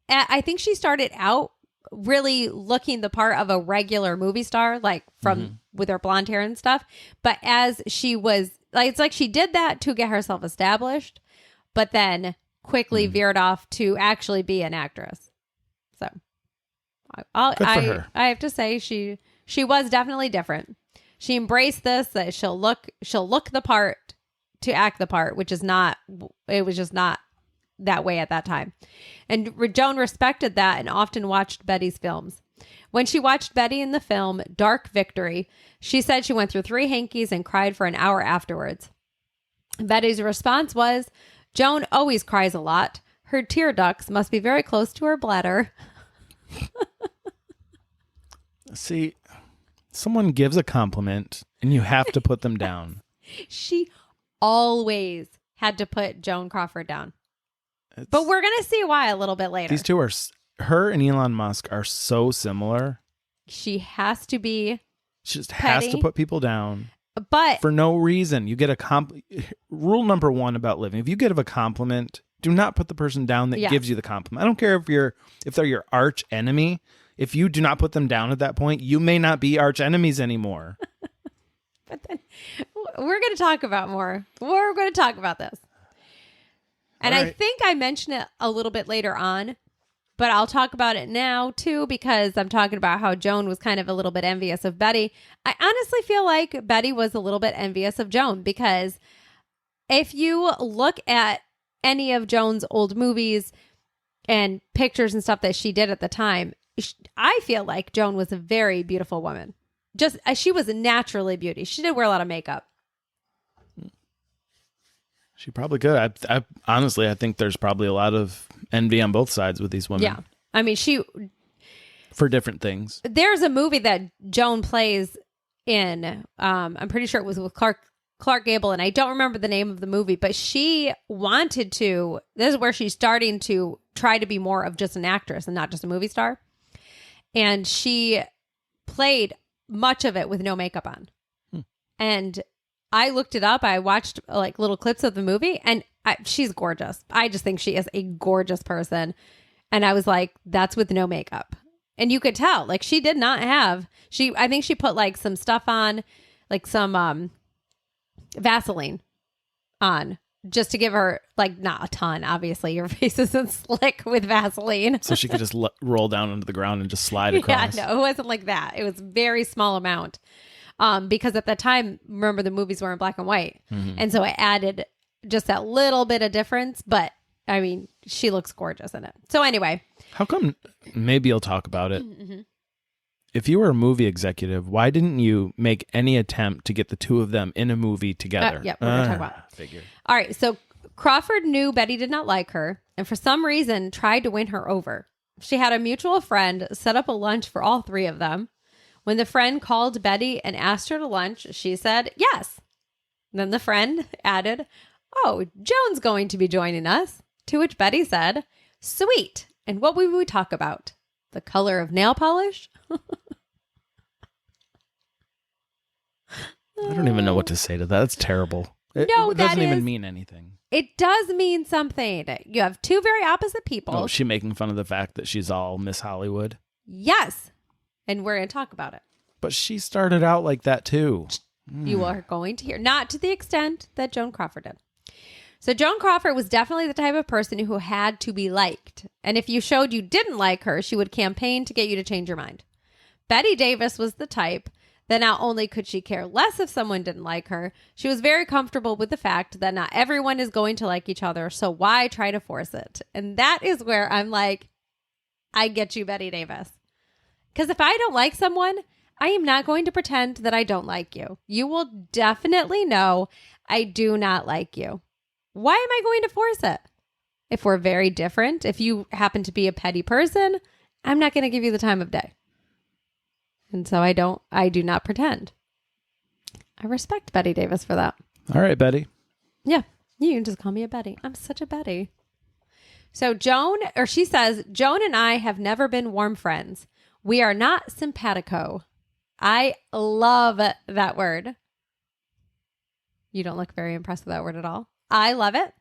I think she started out really looking the part of a regular movie star, like with her blonde hair and stuff. But as she was, it's like she did that to get herself established, but then quickly veered off to actually be an actress. So I have to say she was definitely different. She embraced this, that she'll look the part to act the part, which is not, it was just not that way at that time. And Joan respected that and often watched Bette's films. When she watched Bette in the film Dark Victory, she said she went through 3 hankies and cried for an hour afterwards. Bette's response was, "Joan always cries a lot. Her tear ducts must be very close to her bladder." See, someone gives a compliment and you have to put them down. She always had to put Joan Crawford down. But we're going to see why a little bit later. These two her and Elon Musk are so similar. She has to be She just petty, has to put people down. But for no reason. You get rule number 1 about living. If you give a compliment, do not put the person down that gives you the compliment. I don't care if they're your arch enemy. If you do not put them down at that point, you may not be arch enemies anymore. But then we're going to talk about more. We're going to talk about this. And right. I think I mentioned it a little bit later on, but I'll talk about it now too, because I'm talking about how Joan was kind of a little bit envious of Bette. I honestly feel like Bette was a little bit envious of Joan, because if you look at any of Joan's old movies and pictures and stuff that she did at the time, I feel like Joan was a very beautiful woman. Just she was naturally beauty. She did wear a lot of makeup. She probably could. I honestly, I think there's probably a lot of envy on both sides with these women. Yeah. I mean, for different things. There's a movie that Joan plays in. I'm pretty sure it was with Clark Gable, and I don't remember the name of the movie, but she wanted to, this is where she's starting to try to be more of just an actress and not just a movie star. And she played much of it with no makeup on. And I looked it up. I watched like little clips of the movie, and she's gorgeous. I just think she is a gorgeous person. And I was like, that's with no makeup. And you could tell, like, she did not have, I think she put like some stuff on, like some Vaseline on, just to give her, like, not a ton. Obviously, your face isn't slick with Vaseline. So she could just roll down into the ground and just slide across. Yeah, no, it wasn't like that. It was a very small amount. Because at the time, remember, the movies were in black and white. Mm-hmm. And so it added just that little bit of difference. But, I mean, she looks gorgeous in it. So anyway. How come, maybe you'll talk about it. Mm-hmm. If you were a movie executive, why didn't you make any attempt to get the two of them in a movie together? Yeah, we're going to talk about it. Figured. All right, so Crawford knew Bette did not like her, and for some reason tried to win her over. She had a mutual friend set up a lunch for all 3 of them. When the friend called Bette and asked her to lunch, she said yes. Then the friend added, "Oh, Joan's going to be joining us." To which Bette said, "Sweet. And what would we talk about? The color of nail polish?" don't even know what to say to that. That's terrible. It doesn't even mean anything. It does mean something. You have two very opposite people. Oh, is she making fun of the fact that she's all Miss Hollywood? Yes. And we're going to talk about it. But she started out like that too. You are going to hear. Not to the extent that Joan Crawford did. So Joan Crawford was definitely the type of person who had to be liked. And if you showed you didn't like her, she would campaign to get you to change your mind. Bette Davis was the type that not only could she care less if someone didn't like her, she was very comfortable with the fact that not everyone is going to like each other, so why try to force it? And that is where I'm like, I get you, Bette Davis. Because if I don't like someone, I am not going to pretend that I don't like you. You will definitely know I do not like you. Why am I going to force it? If we're very different, if you happen to be a petty person, I'm not going to give you the time of day. And so I do not pretend. I respect Bette Davis for that. All right, Betty. Yeah, you can just call me a Betty. I'm such a Betty. So she says, Joan and I have never been warm friends. We are not simpatico. I love that word. You don't look very impressed with that word at all. I love it.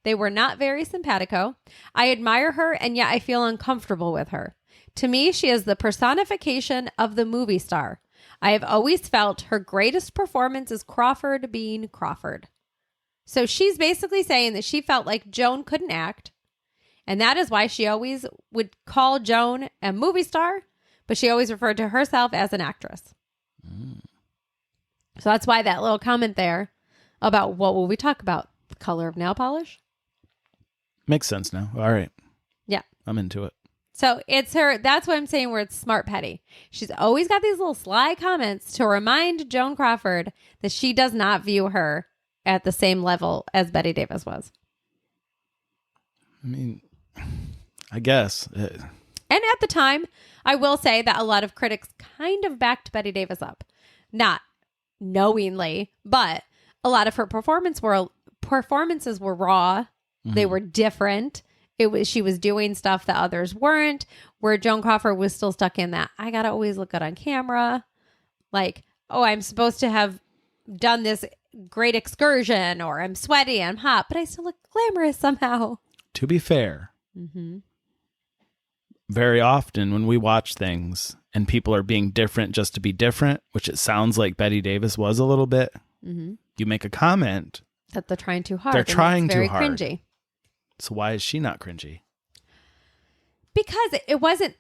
They were not very simpatico. I admire her, and yet I feel uncomfortable with her. To me, she is the personification of the movie star. I have always felt her greatest performance is Crawford being Crawford. So she's basically saying that she felt like Joan couldn't act, and that is why she always would call Joan a movie star, but she always referred to herself as an actress. So that's why that little comment there about what will we talk about? The color of nail polish? Makes sense now. All right. Yeah. I'm into it. So it's her, that's what I'm saying where it's smart petty. She's always got these little sly comments to remind Joan Crawford that she does not view her at the same level as Bette Davis was. I mean, I guess. And at the time, I will say that a lot of critics kind of backed Bette Davis up. Not knowingly, but a lot of her performances were raw. Mm-hmm. They were different. She was doing stuff that others weren't, where Joan Crawford was still stuck in that I gotta always look good on camera. Like, oh, I'm supposed to have done this great excursion, or I'm sweaty, I'm hot, but I still look glamorous somehow. To be fair, very often when we watch things and people are being different just to be different, which it sounds like Bette Davis was a little bit, you make a comment that they're trying too hard. They're trying too very hard. Cringy. So why is she not cringy? Because it wasn't,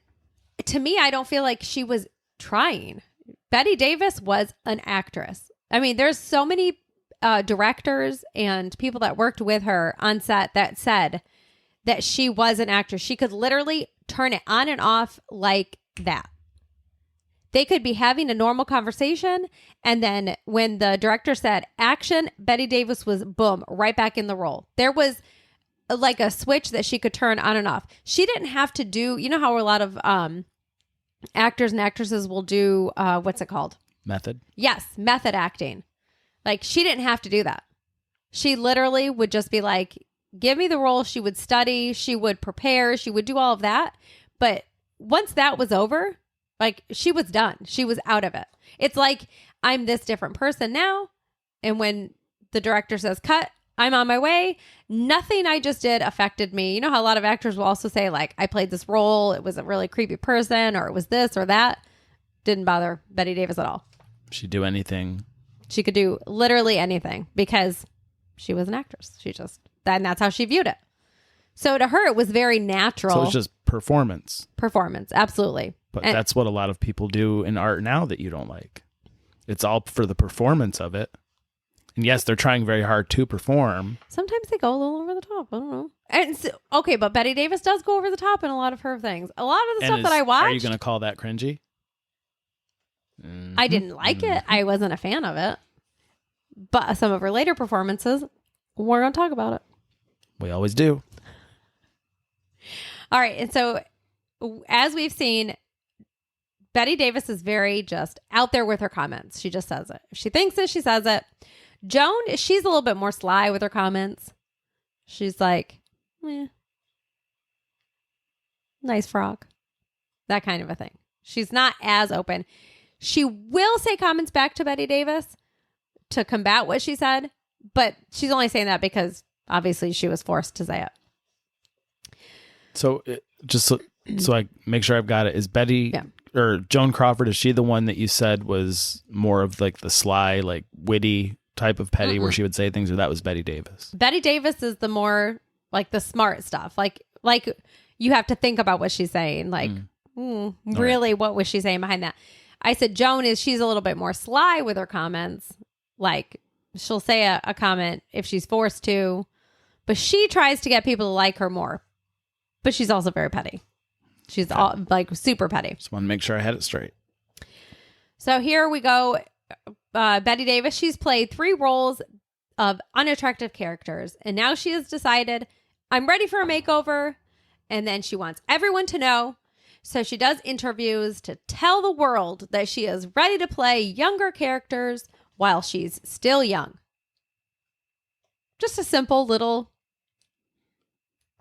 to me, I don't feel like she was trying. Bette Davis was an actress. I mean, there's so many directors and people that worked with her on set that said that she was an actress. She could literally turn it on and off like that. They could be having a normal conversation, and then when the director said action, Bette Davis was, boom, right back in the role. There was like a switch that she could turn on and off. She didn't have to do, you know how a lot of actors and actresses will do, what's it called? Method? Yes, method acting. Like, she didn't have to do that. She literally would just be like, give me the role. She would study, she would prepare, she would do all of that. But once that was over, like, she was done. She was out of it. It's like, I'm this different person now. And when the director says cut, I'm on my way. Nothing I just did affected me. You know how a lot of actors will also say, like, I played this role, it was a really creepy person, or it was this or that. Didn't bother Bette Davis at all. She'd do anything. She could do literally anything because she was an actress. And that's how she viewed it. So to her, it was very natural. So it's just performance. Performance, absolutely. But that's what a lot of people do in art now that you don't like. It's all for the performance of it. And yes, they're trying very hard to perform. Sometimes they go a little over the top. I don't know. And so, okay, but Bette Davis does go over the top in a lot of her things. A lot of the stuff that I watched. Are you going to call that cringy? I didn't like it. I wasn't a fan of it. But some of her later performances, we're going to talk about it. We always do. All right. And so, as we've seen, Bette Davis is very just out there with her comments. She just says it. If she thinks it, she says it. Joan, she's a little bit more sly with her comments. She's like, nice frog. That kind of a thing. She's not as open. She will say comments back to Bette Davis to combat what she said, but she's only saying that because obviously she was forced to say it. So so I make sure I've got it. Is Betty or Joan Crawford, is she the one that you said was more of like the sly, like witty type of petty where she would say things, or that was Bette Davis? Betty Davis is the more like the smart stuff. Like you have to think about what she's saying. Like, really, what was she saying behind that? I said Joan she's a little bit more sly with her comments. Like she'll say a comment if she's forced to, but she tries to get people to like her more. But she's also very petty. She's all like super petty. Just want to make sure I had it straight. So here we go. Bette Davis, she's played 3 roles of unattractive characters. And now she has decided, I'm ready for a makeover. And then she wants everyone to know. So she does interviews to tell the world that she is ready to play younger characters while she's still young. Just a simple little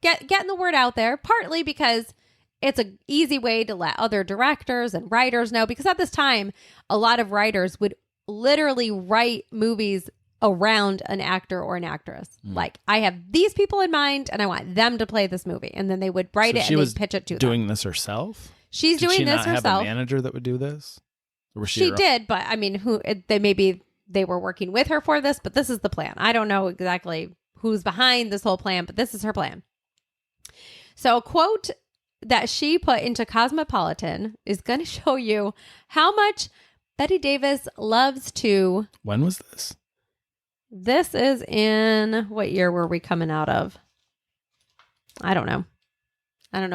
getting the word out there, partly because it's an easy way to let other directors and writers know, because at this time, a lot of writers would literally write movies around an actor or an actress. Like, I have these people in mind and I want them to play this movie. And then they would write it and they'd pitch it to them. Doing this herself? She's doing this herself. Did she not have a manager that would do this? Or was she did, but I mean, they were working with her for this, but this is the plan. I don't know exactly who's behind this whole plan, but this is her plan. So a quote that she put into Cosmopolitan is going to show you how much Bette Davis loves to... When was this? This is in... What year were we coming out of? I don't know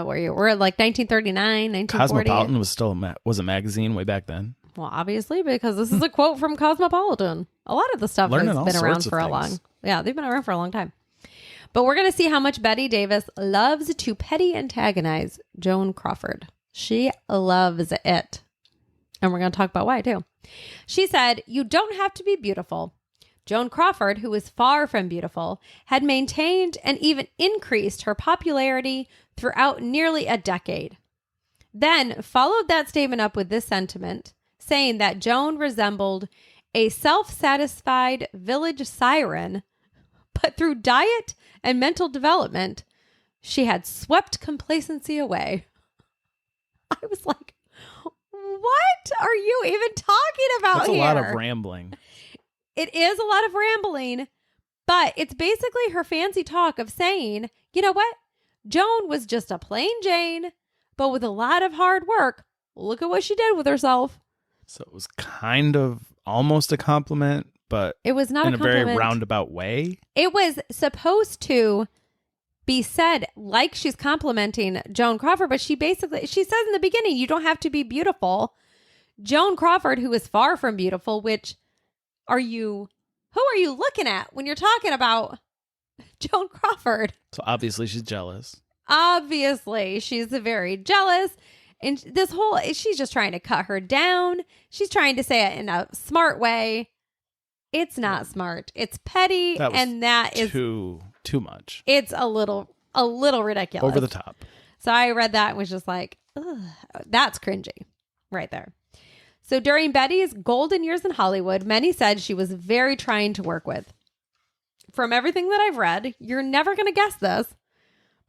what year. We're like 1939, 1940. Cosmopolitan was a magazine way back then. Well, obviously, because this is a quote from Cosmopolitan. A lot of the stuff has been around for a long... Yeah, they've been around for a long time. But we're going to see how much Bette Davis loves to petty antagonize Joan Crawford. She loves it. And we're going to talk about why, too. She said, "You don't have to be beautiful." Joan Crawford, who was far from beautiful, had maintained and even increased her popularity throughout nearly a decade. Then followed that statement up with this sentiment, saying that Joan resembled a self-satisfied village siren, but through diet and mental development, she had swept complacency away. I was like, what are you even talking about That's here? That's a lot of rambling. It is a lot of rambling, but it's basically her fancy talk of saying, you know what? Joan was just a plain Jane, but with a lot of hard work. Look at what she did with herself. So it was kind of almost a compliment, but it was not in a compliment. Very roundabout way. It was supposed to be said like she's complimenting Joan Crawford, but she says in the beginning, you don't have to be beautiful. Joan Crawford, who is far from beautiful, who are you looking at when you're talking about Joan Crawford? So obviously she's jealous. Obviously she's very jealous. And she's just trying to cut her down. She's trying to say it in a smart way. It's not smart. It's petty. That is too much. It's a little ridiculous. Over the top. So I read that and was just like, ugh, that's cringy right there. So during Betty's golden years in Hollywood, many said she was very trying to work with. From everything that I've read, you're never going to guess this,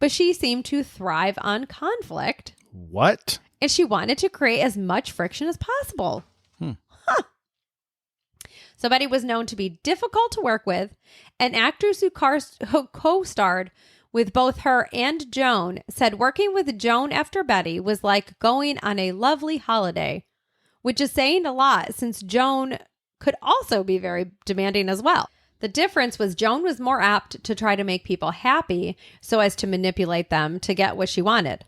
but she seemed to thrive on conflict. What? And she wanted to create as much friction as possible. Huh. So Bette was known to be difficult to work with, and actors who co-starred with both her and Joan said working with Joan after Bette was like going on a lovely holiday, which is saying a lot since Joan could also be very demanding as well. The difference was Joan was more apt to try to make people happy so as to manipulate them to get what she wanted.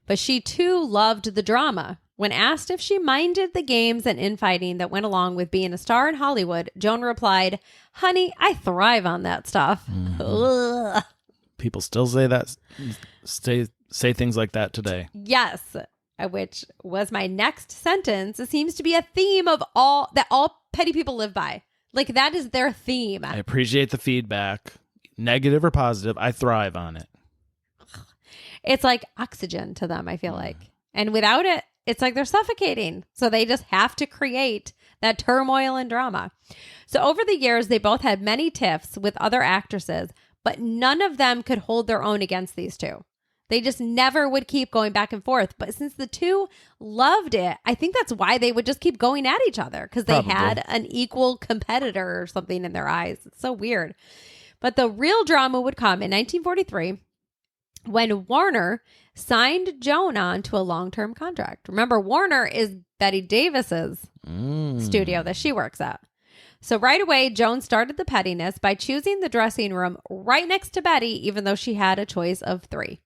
But she too loved the drama. When asked if she minded the games and infighting that went along with being a star in Hollywood, Joan replied, "Honey, I thrive on that stuff." Mm-hmm. People still say that, say things like that today. Yes, which was my next sentence. It seems to be a theme of all petty people live by. Like, that is their theme. I appreciate the feedback, negative or positive. I thrive on it. It's like oxygen to them, I feel like. And without it, it's like they're suffocating. So they just have to create that turmoil and drama. So over the years, they both had many tiffs with other actresses, but none of them could hold their own against these two. They just never would keep going back and forth. But since the two loved it, I think that's why they would just keep going at each other, because they had an equal competitor or something in their eyes. It's so weird. But the real drama would come in 1943 when Warner signed Joan on to a long-term contract. Remember, Warner is Bette Davis's studio that she works at. So right away, Joan started the pettiness by choosing the dressing room right next to Bette, even though she had a choice of 3.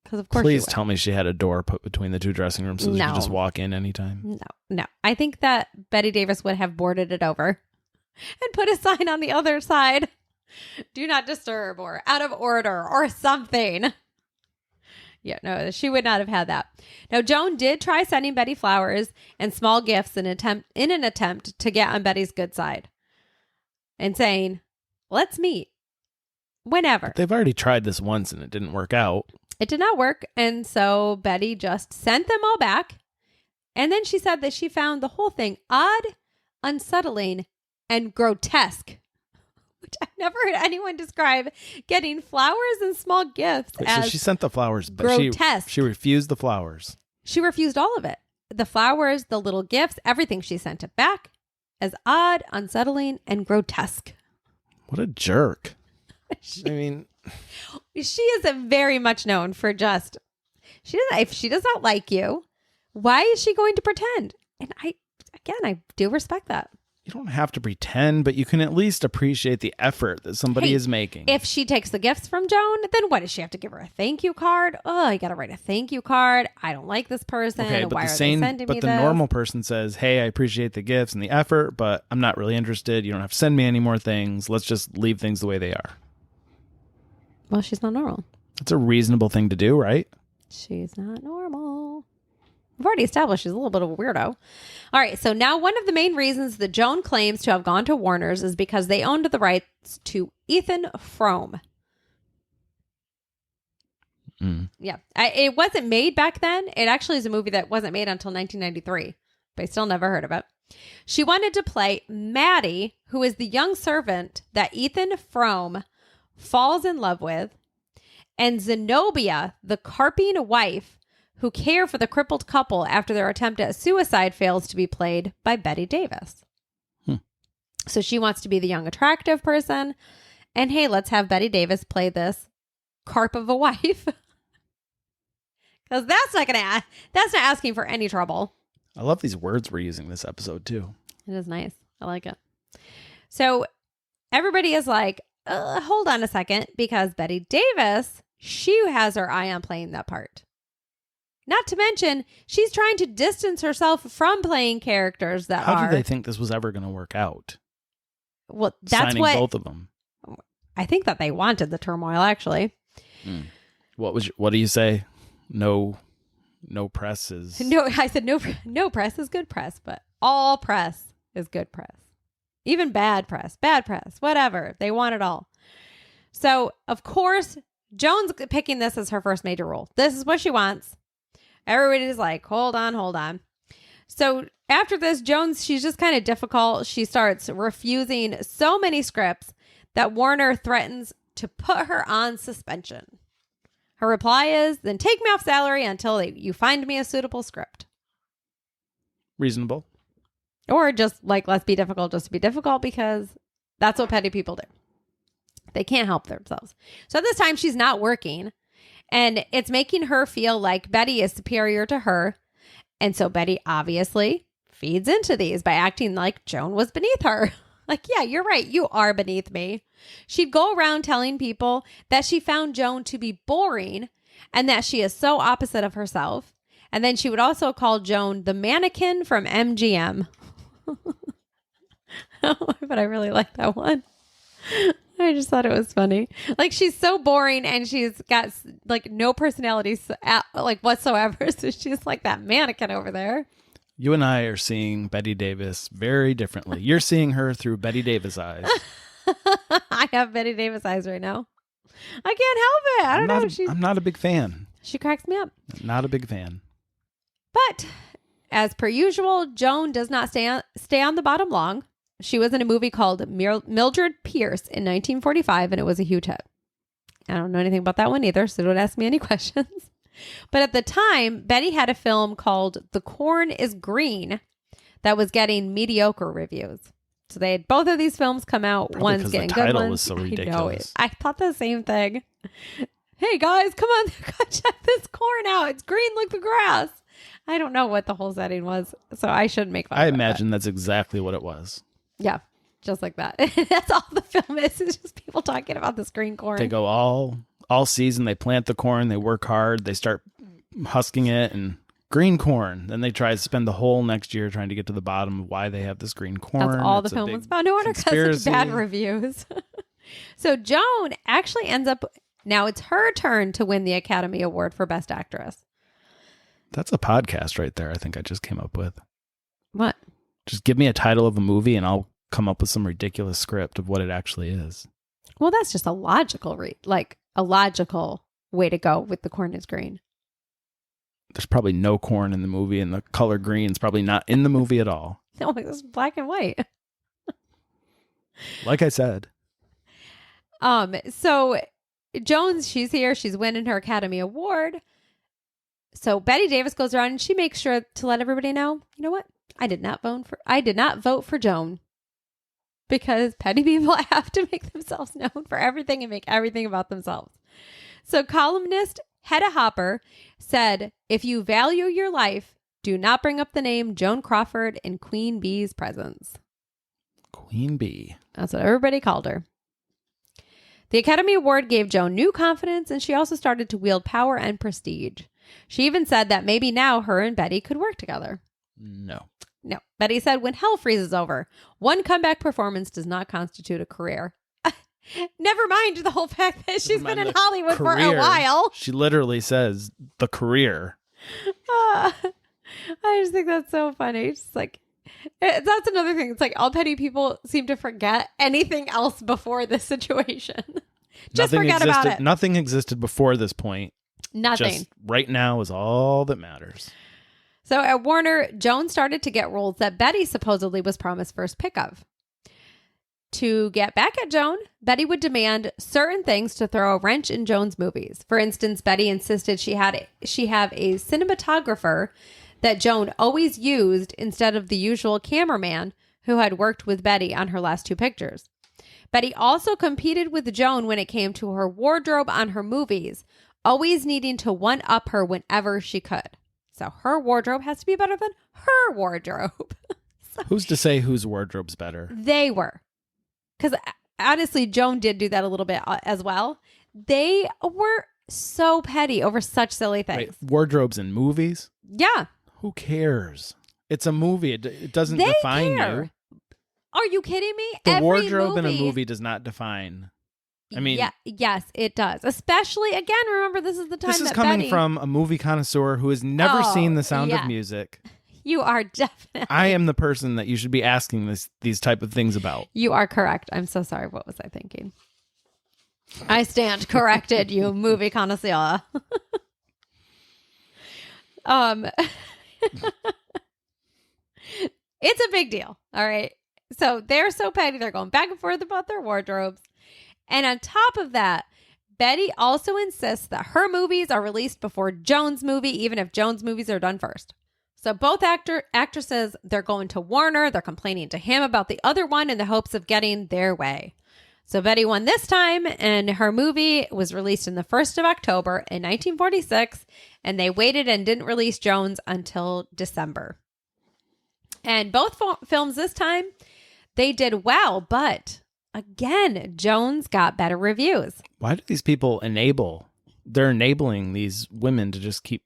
Because of course, please tell me she had a door put between the two dressing rooms so that you could just walk in anytime. No. I think that Bette Davis would have boarded it over and put a sign on the other side. Do not disturb, or out of order, or something. Yeah, no, she would not have had that. Now, Joan did try sending Bette flowers and small gifts in an attempt to get on Bette's good side and saying, let's meet whenever. But they've already tried this once and it didn't work out. It did not work. And so Bette just sent them all back. And then she said that she found the whole thing odd, unsettling, and grotesque. Which I've never heard anyone describe getting flowers and small gifts as so she sent the flowers, but grotesque. She refused the flowers. She refused all of it. The flowers, the little gifts, everything. She sent it back as odd, unsettling, and grotesque. What a jerk. I mean, she is very much known for just, if she does not like you, why is she going to pretend? And I do respect that. You don't have to pretend, but you can at least appreciate the effort that somebody is making. If she takes the gifts from Joan, then what, does she have to give her a thank you card? Oh, you got to write a thank you card. I don't like this person. Okay, but why are they sending me this? But the normal person says, hey, I appreciate the gifts and the effort, but I'm not really interested. You don't have to send me any more things. Let's just leave things the way they are. Well, she's not normal. It's a reasonable thing to do, right? She's not normal. We've already established she's a little bit of a weirdo. All right, so now one of the main reasons that Joan claims to have gone to Warner's is because they owned the rights to Ethan Frome. Yeah, it wasn't made back then. It actually is a movie that wasn't made until 1993, but I still never heard of it. She wanted to play Maddie, who is the young servant that Ethan Frome falls in love with, and Zenobia, the carping wife who care for the crippled couple after their attempt at suicide fails to be played by Bette Davis. So she wants to be the young, attractive person. And hey, let's have Bette Davis play this carp of a wife. Because that's not asking for any trouble. I love these words we're using this episode too. It is nice. I like it. So everybody is like, hold on a second, because Bette Davis, she has her eye on playing that part. Not to mention, she's trying to distance herself from playing characters that How did they think this was ever going to work out? Well, that's signing both of them. I think that they wanted the turmoil, actually. What do you say? No press is... No, I said no press is good press, but all press is good press. Even bad press, whatever. They want it all. So, of course, Joan's picking this as her first major role. This is what she wants. Everybody's like, hold on. So after this, she's just kind of difficult. She starts refusing so many scripts that Warner threatens to put her on suspension. Her reply is, then take me off salary until you find me a suitable script. Reasonable. Or just like, let's be difficult just to be difficult, because that's what petty people do. They can't help themselves. So at this time, she's not working. And it's making her feel like Bette is superior to her. And so Bette obviously feeds into these by acting like Joan was beneath her. Like, yeah, you're right. You are beneath me. She'd go around telling people that she found Joan to be boring and that she is so opposite of herself. And then she would also call Joan the mannequin from MGM. But I really like that one. I just thought it was funny. Like, she's so boring and she's got like no personality like whatsoever. So she's like that mannequin over there. You and I are seeing Bette Davis very differently. You're seeing her through Bette Davis eyes. I have Bette Davis eyes right now. I can't help it. I don't know. I'm not a big fan. She cracks me up. Not a big fan. But as per usual, Joan does not stay on the bottom long. She was in a movie called Mildred Pierce in 1945, and it was a huge hit. I don't know anything about that one either, so don't ask me any questions. But at the time, Bette had a film called The Corn is Green that was getting mediocre reviews. So they had both of these films come out. Probably one's getting the good title ones. was so ridiculous. I thought the same thing. Hey guys, come on, go check this corn out. It's green like the grass. I don't know what the whole setting was, so I shouldn't make fun of it. I imagine that's exactly what it was. Yeah, just like that. That's all the film is. It's just people talking about this green corn. They go all season. They plant the corn. They work hard. They start husking it and green corn. Then they try to spend the whole next year trying to get to the bottom of why they have this green corn. That's all the film was about. No wonder because of bad reviews. So Joan actually ends up, now it's her turn to win the Academy Award for Best Actress. That's a podcast right there. I think I just came up with. What? Just give me a title of a movie and I'll come up with some ridiculous script of what it actually is. Well, that's just a logical a logical way to go with The Corn is Green. There's probably no corn in the movie, and the color green is probably not in the movie at all. No, it's black and white. Like I said. So Jones, she's here. She's winning her Academy Award. So Bette Davis goes around and she makes sure to let everybody know, you know what? I did not vote for Joan. Because petty people have to make themselves known for everything and make everything about themselves. So columnist Hedda Hopper said, if you value your life, do not bring up the name Joan Crawford in Queen Bee's presence. Queen Bee. That's what everybody called her. The Academy Award gave Joan new confidence, and she also started to wield power and prestige. She even said that maybe now her and Bette could work together. No. Bette said, when hell freezes over, one comeback performance does not constitute a career. Never mind the whole fact that she's been in Hollywood for a while. She literally says the career. I just think that's so funny. It's just like, that's another thing. It's like all petty people seem to forget anything else before this situation. Just forget about it. Nothing existed before this point. Nothing. Just right now is all that matters. So at Warner, Joan started to get roles that Bette supposedly was promised first pick of. To get back at Joan, Bette would demand certain things to throw a wrench in Joan's movies. For instance, Bette insisted she have a cinematographer that Joan always used instead of the usual cameraman who had worked with Bette on her last two pictures. Bette also competed with Joan when it came to her wardrobe on her movies, always needing to one-up her whenever she could. So her wardrobe has to be better than her wardrobe. Who's to say whose wardrobe's better? They were. Because honestly, Joan did do that a little bit as well. They were so petty over such silly things. Wait, wardrobes in movies? Yeah. Who cares? It's a movie. It doesn't define you. Are you kidding me? The wardrobe in a movie does not define. I mean, yeah, yes, it does. Especially, again, remember, this is the time this is that coming Bette... from a movie connoisseur who has never seen The Sound of Music. You are definitely... I am the person that you should be asking these type of things about. You are correct. I'm so sorry. What was I thinking? I stand corrected, you movie connoisseur. It's a big deal. All right. So they're so petty. They're going back and forth about their wardrobes. And on top of that, Bette also insists that her movies are released before Joan's movie, even if Joan's movies are done first. So both actresses, they're going to Warner. They're complaining to him about the other one in the hopes of getting their way. So Bette won this time, and her movie was released in the 1st of October in 1946, and they waited and didn't release Joan's until December. And both films this time, they did well, but again, Joan's got better reviews. Why do these people they're enabling these women to just keep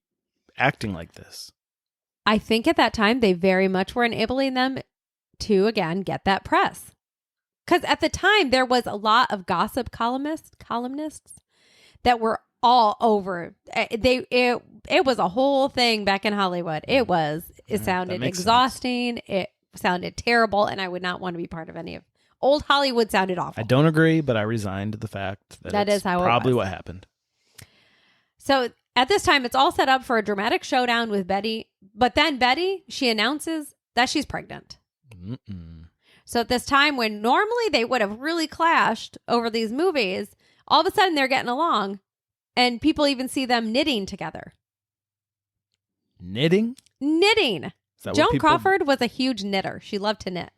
acting like this? I think at that time, they very much were enabling them to, again, get that press. Because at the time, there was a lot of gossip columnists that were all over. It was a whole thing back in Hollywood. It sounded exhausting. Sense. It sounded terrible, and I would not want to be part of any of. Old Hollywood sounded awful. I don't agree, but I resigned to the fact that is how probably what happened. So At this time, it's all set up for a dramatic showdown with Bette. But then Bette, she announces that she's pregnant. Mm-mm. So at this time, when normally they would have really clashed over these movies, all of a sudden they're getting along. And people even see them knitting together. Knitting? Knitting. Joan Crawford was a huge knitter. She loved to knit.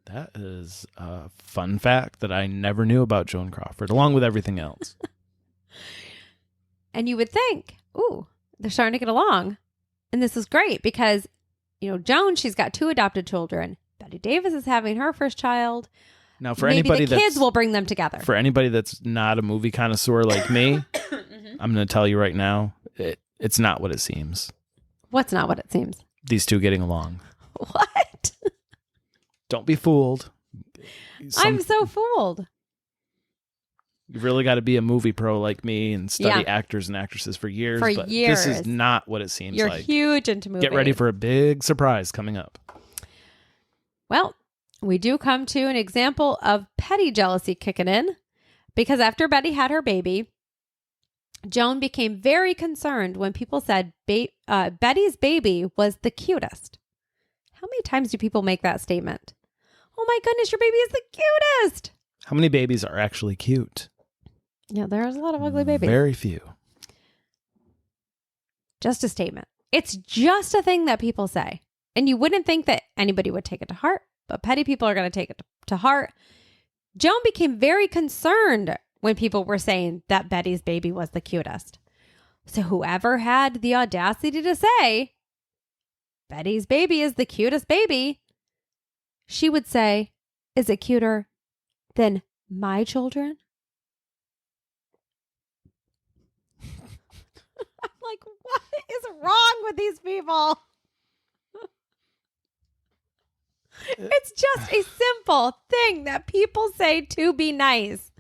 That is a fun fact that I never knew about Joan Crawford, along with everything else. And you would think, ooh, they're starting to get along. And this is great because, Joan, she's got 2 adopted children. Bette Davis is having her first child. Now, for Maybe anybody the kids will bring them together. For anybody that's not a movie connoisseur like me, mm-hmm. I'm going to tell you right now, it's not what it seems. What's not what it seems? These 2 getting along. What? Don't be fooled. I'm so fooled. You've really got to be a movie pro like me and study actors and actresses for years. This is not what it seems You're like. You're huge into movies. Get ready for a big surprise coming up. Well, we do come to an example of petty jealousy kicking in because after Bette had her baby, Joan became very concerned when people said Betty's baby was the cutest. How many times do people make that statement? Oh my goodness, your baby is the cutest. How many babies are actually cute? Yeah, there's a lot of ugly babies. Very few. Just a statement. It's just a thing that people say. And you wouldn't think that anybody would take it to heart, but petty people are going to take it to heart. Joan became very concerned when people were saying that Betty's baby was the cutest. So whoever had the audacity to say, Betty's baby is the cutest baby, she would say, is it cuter than my children? I'm like, what is wrong with these people? It's just a simple thing that people say to be nice.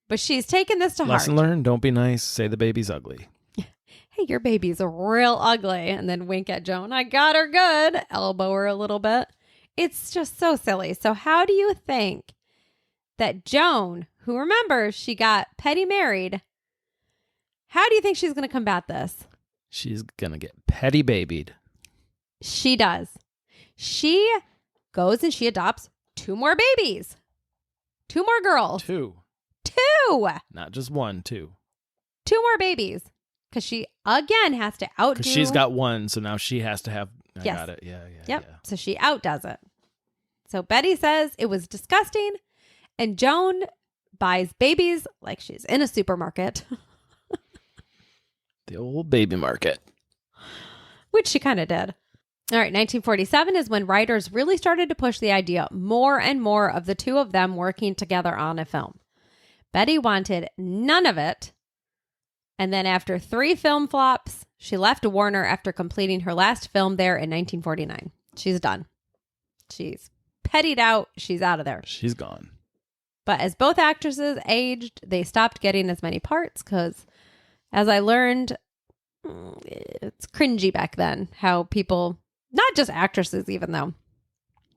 But she's taken this to heart. Lesson learned, don't be nice. Say the baby's ugly. Hey, your baby's real ugly. And then wink at Joan. I got her good. Elbow her a little bit. It's just so silly. So how do you think that Joan, who remembers she got petty married, how do you think she's going to combat this? She's going to get petty babied. She does. She goes and she adopts 2 more babies. 2 more girls. 2. 2. Not just 1, 2. 2 more babies. Because she, again, has to outdo. Because she's got 1, so now she has to have. I Yes. got it. Yeah. Yep. So she outdoes it. So Bette says it was disgusting. And Joan buys babies like she's in a supermarket. The old baby market. Which she kind of did. All right, 1947 is when writers really started to push the idea more and more of the 2 of them working together on a film. Bette wanted none of it. And then after 3 film flops, she left Warner after completing her last film there in 1949. She's done. She's pettied out. She's out of there. She's gone. But as both actresses aged, they stopped getting as many parts because, as I learned, it's cringy back then how people, not just actresses even though.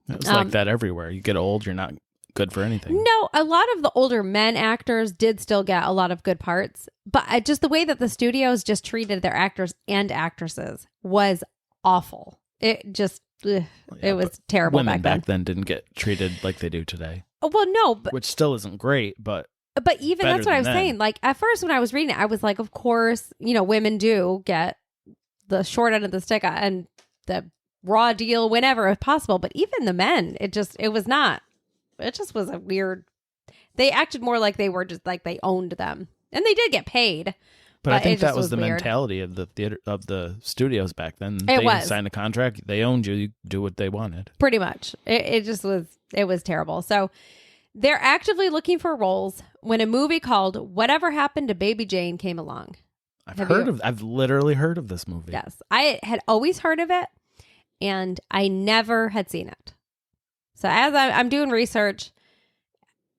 It's like that everywhere. You get old, you're not good for anything. No, a lot of the older men actors did still get a lot of good parts, but just the way that the studios just treated their actors and actresses was awful. It just, it was terrible. Women back then didn't get treated like they do today. Well, no, but, which still isn't great, but even that's what I was saying. Like at first when I was reading it, I was like, of course, women do get the short end of the stick and the raw deal whenever if possible. But even the men, it just was a weird, they acted more like they were just like they owned them, and they did get paid. But I think that was the mentality of the theater, of the studios back then. They signed a contract. They owned you. You do what they wanted. Pretty much. It was terrible. So they're actively looking for roles when a movie called Whatever Happened to Baby Jane came along. I've literally heard of this movie. Yes. I had always heard of it, and I never had seen it. So as I'm doing research,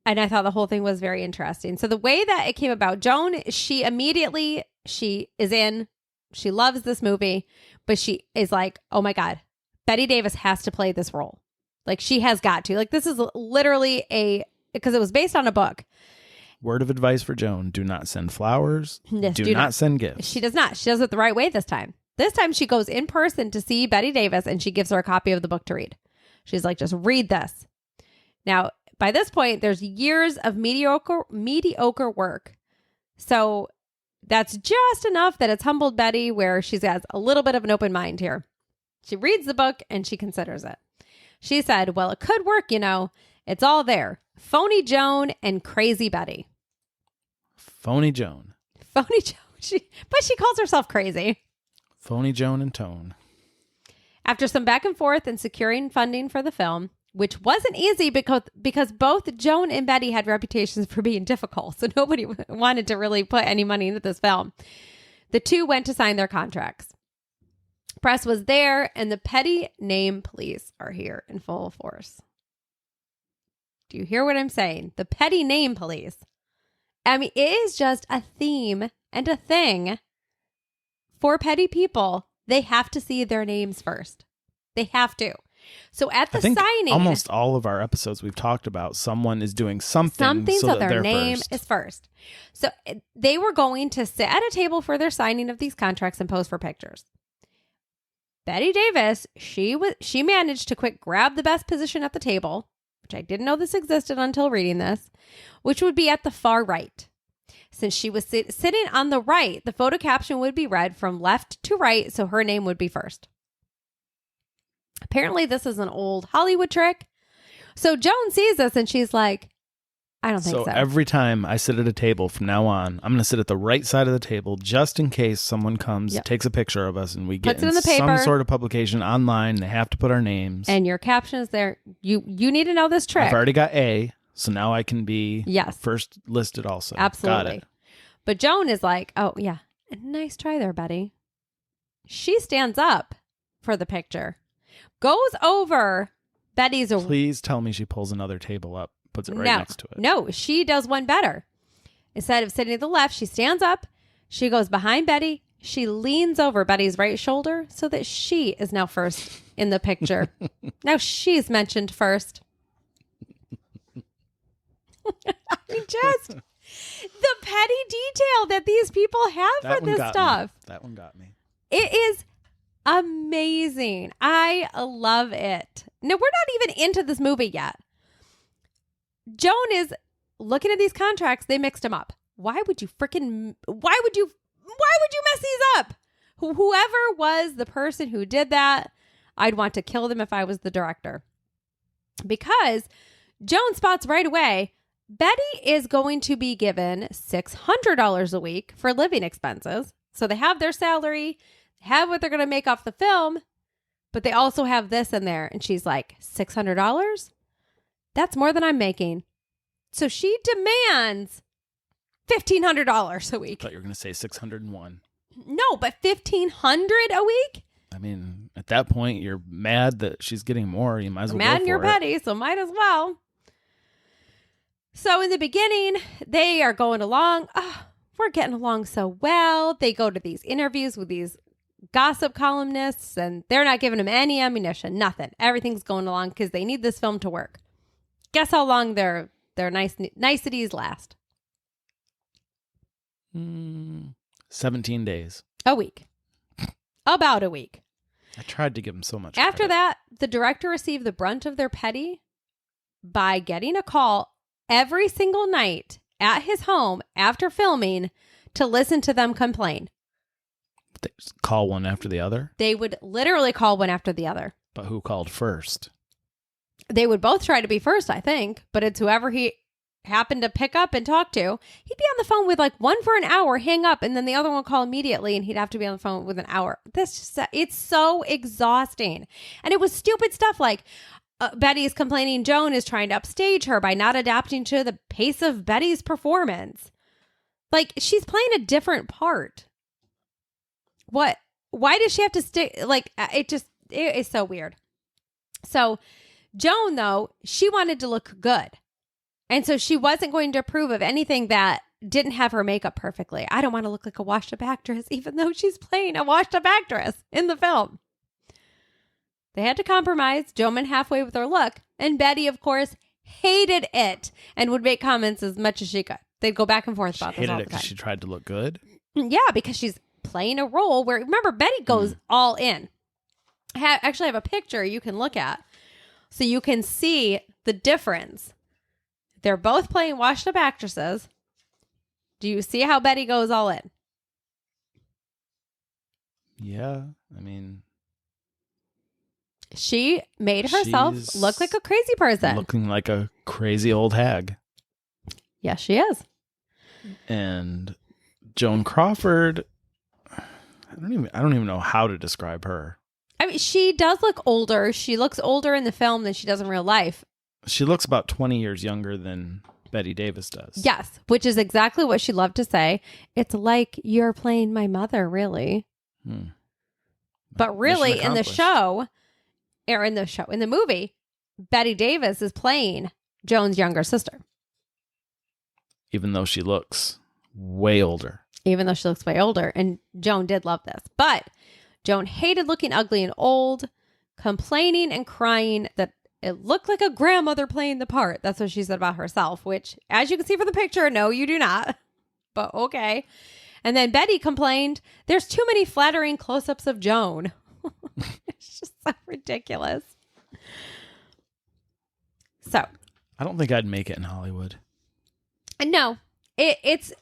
and I thought the whole thing was very interesting. So the way that it came about, Joan, she is in, she loves this movie, but she is like, oh my God, Bette Davis has to play this role. Like she has got to. Like this is literally because it was based on a book. Word of advice for Joan. Do not send flowers. Yes, do not send gifts. She does not. She does it the right way this time. This time she goes in person to see Bette Davis and she gives her a copy of the book to read. She's like, just read this. Now, by this point, there's years of mediocre work. So that's just enough that it's humbled Bette where she has a little bit of an open mind here. She reads the book and she considers it. She said, well, it could work, you know. It's all there. Phony Joan and crazy Bette. Phony Joan. Phony Joan. But she calls herself crazy. Phony Joan and Tone. After some back and forth and securing funding for the film, which wasn't easy because both Joan and Bette had reputations for being difficult, so nobody wanted to really put any money into this film, the two went to sign their contracts. Press was there, and the petty name police are here in full force. Do you hear what I'm saying? The petty name police. I mean, it is just a theme and a thing for petty people. They have to see their names first. They have to. So at the signing, almost all of our episodes we've talked about, someone is doing something so that their name is first. So they were going to sit at a table for their signing of these contracts and pose for pictures. Bette Davis, she managed to quick grab the best position at the table, which I didn't know this existed until reading this, which would be at the far right. Since she was sitting on the right, the photo caption would be read from left to right, so her name would be first. Apparently, this is an old Hollywood trick. So Joan sees this and she's like, I don't think so. So every time I sit at a table from now on, I'm going to sit at the right side of the table just in case someone comes, takes a picture of us, and we get in some sort of publication online. They have to put our names. And your caption is there. You need to know this trick. I've already got A, so now I can be first listed also. Absolutely. Got it. But Joan is like, oh, yeah, nice try there, Bette. She stands up for the picture, goes over Betty's. Please tell me she pulls another table up, puts it right next to it. No, she does one better. Instead of sitting to the left, she stands up. She goes behind Bette. She leans over Betty's right shoulder so that she is now first in the picture. Now she's mentioned first. I mean, just the petty detail that these people have for this stuff. That one got me. It is amazing. I love it. Now, we're not even into this movie yet. Joan is looking at these contracts. They mixed them up. Why would you mess these up? Whoever was the person who did that, I'd want to kill them if I was the director. Because Joan spots right away, Bette is going to be given $600 a week for living expenses. So they have their salary, have what they're going to make off the film, but they also have this in there. And she's like, $600? That's more than I'm making. So she demands $1,500 a week. I thought you were going to say 601. No, but $1,500 a week? I mean, at that point, you're mad that she's getting more. You might as well mad go and for you're it. petty, so might as well. So in the beginning, they are going along. Oh, we're getting along so well. They go to these interviews with these gossip columnists, and they're not giving them any ammunition, nothing. Everything's going along because they need this film to work. Guess how long their niceties last? 17 days. A week. About a week. I tried to give them so much After credit. that, the director received the brunt of their petty by getting a call every single night at his home after filming to listen to them complain. They just call one after the other? They would literally call one after the other. But who called first? They would both try to be first, I think, but it's whoever he happened to pick up and talk to. He'd be on the phone with like one for an hour, hang up, and then the other one would call immediately, and he'd have to be on the phone with an hour. It's so exhausting. And it was stupid stuff like Betty is complaining Joan is trying to upstage her by not adapting to the pace of Betty's performance. Like, she's playing a different part. What? Why does she have to stick? Like, it is so weird. So Joan, though, she wanted to look good. And so she wasn't going to approve of anything that didn't have her makeup perfectly. I don't want to look like a washed up actress, even though she's playing a washed up actress in the film. They had to compromise. Joan went halfway with her look. And Bette, of course, hated it and would make comments as much as she could. They'd go back and forth about She this hated all it the because time. she tried to look good. Yeah, because she's playing a role where, remember, Betty goes all in. Actually, I have a picture you can look at so you can see the difference. They're both playing washed-up actresses. Do you see how Betty goes all in? Yeah, I mean... She made herself She's look like a crazy person. Looking like a crazy old hag. Yes, she is. And Joan Crawford, I don't even know how to describe her. I mean, she does look older. She looks older in the film than she does in real life. She looks about 20 years younger than Bette Davis does. Yes, which is exactly what she loved to say. It's like you're playing my mother, really. But really, in the movie, Bette Davis is playing Joan's younger sister. Even though she looks way older. And Joan did love this. But Joan hated looking ugly and old, complaining and crying that it looked like a grandmother playing the part. That's what she said about herself, which, as you can see from the picture, no, you do not. But okay. And then Betty complained, there's too many flattering close-ups of Joan. It's just so ridiculous. So. I don't think I'd make it in Hollywood. No, it's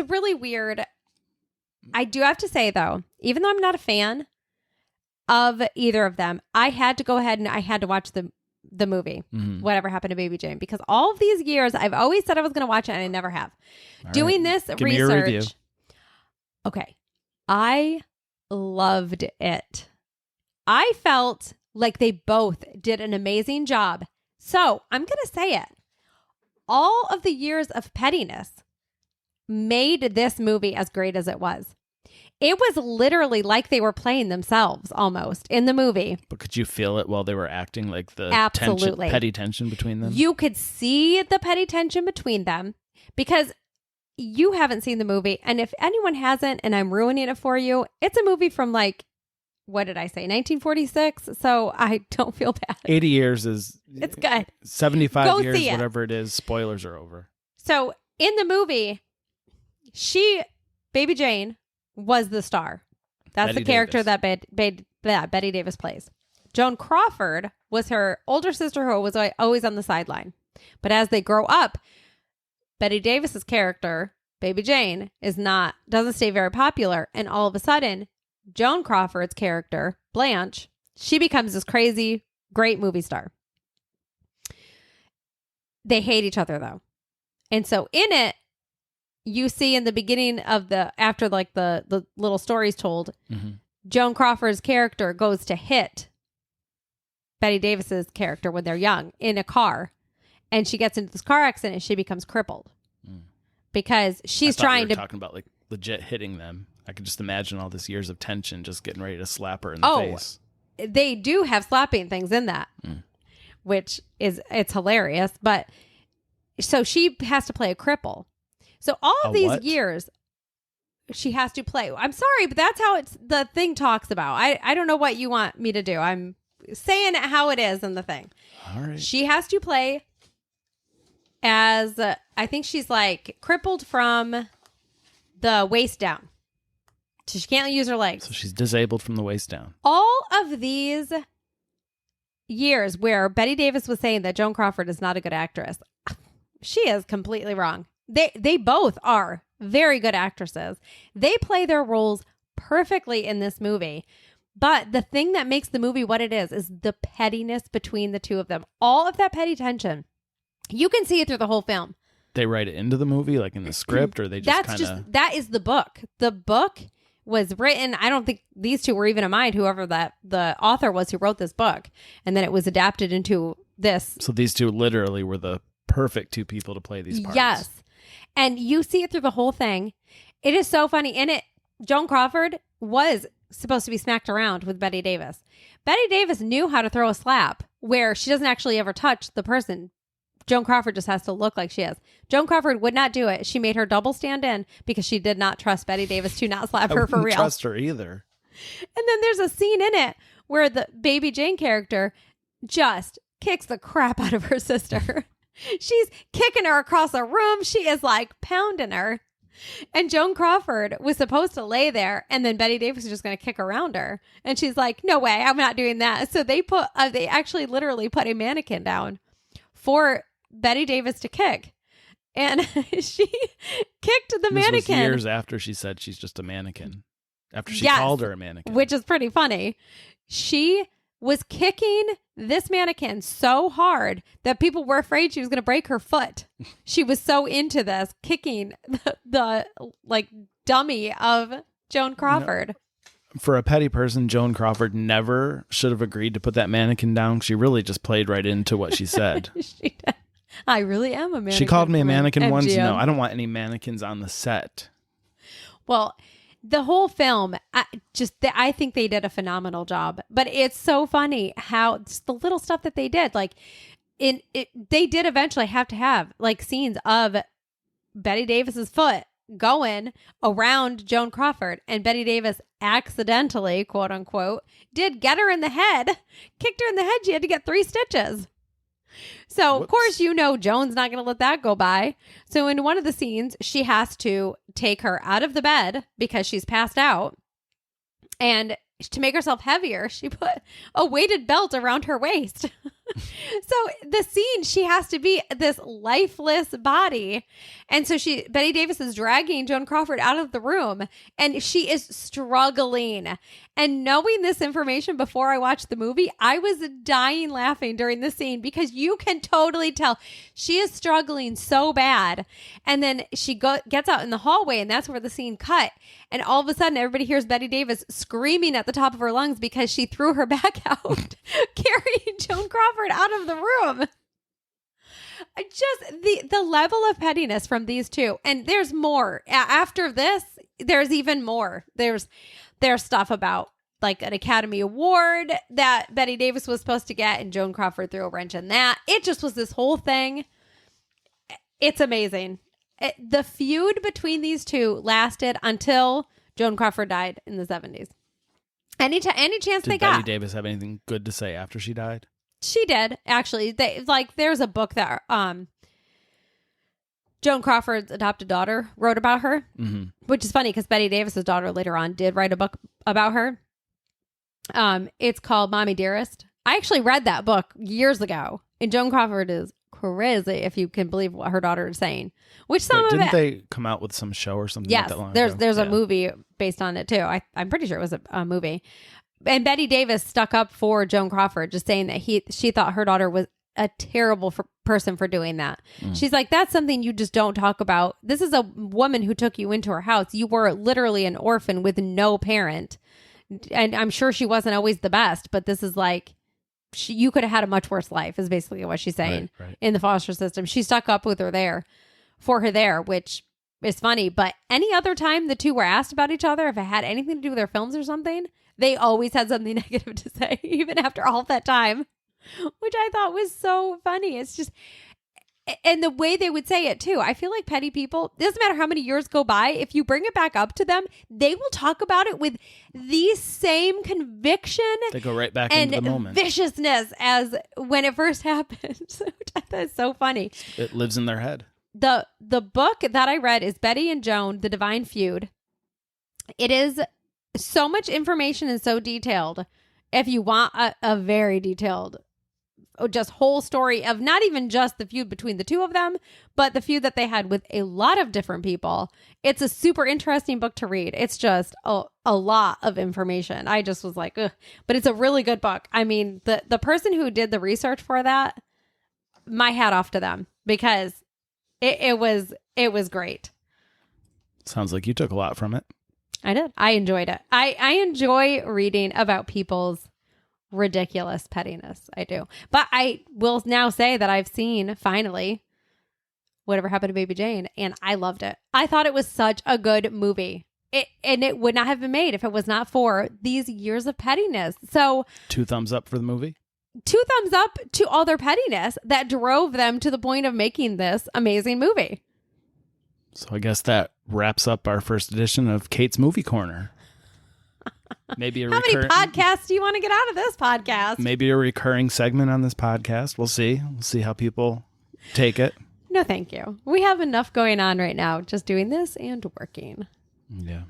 really weird. I do have to say, though, even though I'm not a fan of either of them, I had to go ahead and I had to watch the movie, Whatever Happened to Baby Jane, because all of these years I've always said I was going to watch it and I never have. Doing this Give me your review. research. Okay. I loved it. I felt like they both did an amazing job. So I'm going to say it. All of the years of pettiness made this movie as great as it was. It was literally like they were playing themselves almost in the movie. But could you feel it while they were acting, like the Absolutely. petty tension between them? You could see the petty tension between them because you haven't seen the movie. And if anyone hasn't, and I'm ruining it for you, it's a movie from what did I say? 1946. So I don't feel bad. 80 years is... It's good. 75 Go years, see it. whatever it is, spoilers are over. So in the movie, Baby Jane was the star. That's Bette the character Davis. that Bette Davis plays. Joan Crawford was her older sister who was always on the sideline. But as they grow up, Bette Davis's character, Baby Jane, doesn't stay very popular. And all of a sudden, Joan Crawford's character, Blanche, she becomes this crazy, great movie star. They hate each other, though. And so in it, you see in the beginning of after the little stories told, Joan Crawford's character goes to hit Bette Davis's character when they're young in a car. And she gets into this car accident and she becomes crippled. Because she's trying to... talking about legit hitting them. I could just imagine all this years of tension just getting ready to slap her in the face. They do have slapping things in that, which it's hilarious. But so she has to play a cripple. So all of these years she has to play. I'm sorry, but that's how the thing talks about. I don't know what you want me to do. I'm saying it how it is in the thing. All right. She has to play as, I think she's crippled from the waist down. So she can't use her legs. So she's disabled from the waist down. All of these years where Bette Davis was saying that Joan Crawford is not a good actress, she is completely wrong. They both are very good actresses. They play their roles perfectly in this movie. But the thing that makes the movie what it is the pettiness between the two of them. All of that petty tension. You can see it through the whole film. They write it into the movie, like in the script, or they just kind of... That is the book. The book was written, I don't think these two were even in mind, whoever the author was who wrote this book. And then it was adapted into this. So these two literally were the perfect two people to play these parts. Yes. And you see it through the whole thing. It is so funny. In it, Joan Crawford was supposed to be smacked around with Bette Davis. Bette Davis knew how to throw a slap where she doesn't actually ever touch the person. Joan Crawford just has to look like she is. Joan Crawford would not do it. She made her double stand in because she did not trust Bette Davis to not slap her for real. I wouldn't trust her either. And then there's a scene in it where the Baby Jane character just kicks the crap out of her sister. She's kicking her across the room. She is like pounding her. And Joan Crawford was supposed to lay there, and then Bette Davis was just going to kick around her. And she's like, no way, I'm not doing that. So they actually literally put a mannequin down for Bette Davis to kick. And she kicked the mannequin. This was years after she said she's just a mannequin. After she called her a mannequin. Which is pretty funny. She was kicking this mannequin so hard that people were afraid she was going to break her foot. She was so into this, kicking the like dummy of Joan Crawford. For a petty person, Joan Crawford never should have agreed to put that mannequin down. She really just played right into what she said. She did. I really am a mannequin. She called me a mannequin once. MGM. No, I don't want any mannequins on the set. Well, the whole film, I think they did a phenomenal job. But it's so funny how just the little stuff that they did. Like, they did eventually have to have like scenes of Bette Davis's foot going around Joan Crawford, and Bette Davis accidentally, quote unquote, did get her in the head, kicked her in the head. She had to get 3 stitches. So, of course, Joan's not going to let that go by. So in one of the scenes, she has to take her out of the bed because she's passed out. And to make herself heavier, she put a weighted belt around her waist. So the scene, she has to be this lifeless body. And so Bette Davis is dragging Joan Crawford out of the room, and she is struggling. And knowing this information before I watched the movie, I was dying laughing during the scene because you can totally tell she is struggling so bad. And then she gets out in the hallway, and that's where the scene cut. And all of a sudden, everybody hears Bette Davis screaming at the top of her lungs because she threw her back out, carrying Joan Crawford out of the room. Just the level of pettiness from these two. And there's more. After this, there's even more. There's stuff about like an Academy Award that Bette Davis was supposed to get, and Joan Crawford threw a wrench in that. It just was this whole thing. It's amazing. The feud between these two lasted until Joan Crawford died in the 70s. Any chance they got. Did Bette Davis have anything good to say after she died? She did, actually. There's a book that Joan Crawford's adopted daughter wrote about her, which is funny because Bette Davis's daughter later on did write a book about her. It's called Mommy Dearest. I actually read that book years ago, and Joan Crawford is crazy, if you can believe what her daughter is saying. Didn't they come out with some show or something? Yes, like that long there's ago? a movie based on it too. I'm pretty sure it was a movie. And Bette Davis stuck up for Joan Crawford, just saying that she thought her daughter was a terrible person for doing that. She's like, that's something you just don't talk about. This is a woman who took you into her house. You were literally an orphan with no parent. And I'm sure she wasn't always the best, but this is like, you could have had a much worse life, is basically what she's saying. Right. In the foster system. She stuck up with her for her there, which is funny. But any other time the two were asked about each other, if it had anything to do with their films or something, they always had something negative to say, even after all that time, which I thought was so funny. It's just, and the way they would say it too. I feel like petty people, doesn't matter how many years go by, if you bring it back up to them, they will talk about it with the same conviction. They go right back into the moment. Viciousness as when it first happened. Which I thought is so funny. It lives in their head. The book that I read is Bette and Joan, The Divine Feud. It is so much information and so detailed. If you want a very detailed, just whole story of not even just the feud between the two of them, but the feud that they had with a lot of different people. It's a super interesting book to read. It's just a lot of information. I just was like, ugh. But it's a really good book. I mean, the person who did the research for that, my hat off to them, because it was great. Sounds like you took a lot from it. I did. I enjoyed it. I enjoy reading about people's ridiculous pettiness. I do. But I will now say that I've seen, finally, Whatever Happened to Baby Jane, and I loved it. I thought it was such a good movie. It would not have been made if it was not for these years of pettiness. So 2 thumbs up for the movie? 2 thumbs up to all their pettiness that drove them to the point of making this amazing movie. So I guess that wraps up our first edition of Kate's Movie Corner. Maybe How many podcasts do you want to get out of this podcast? Maybe a recurring segment on this podcast. We'll see. We'll see how people take it. No, thank you. We have enough going on right now, just doing this and working. Yeah.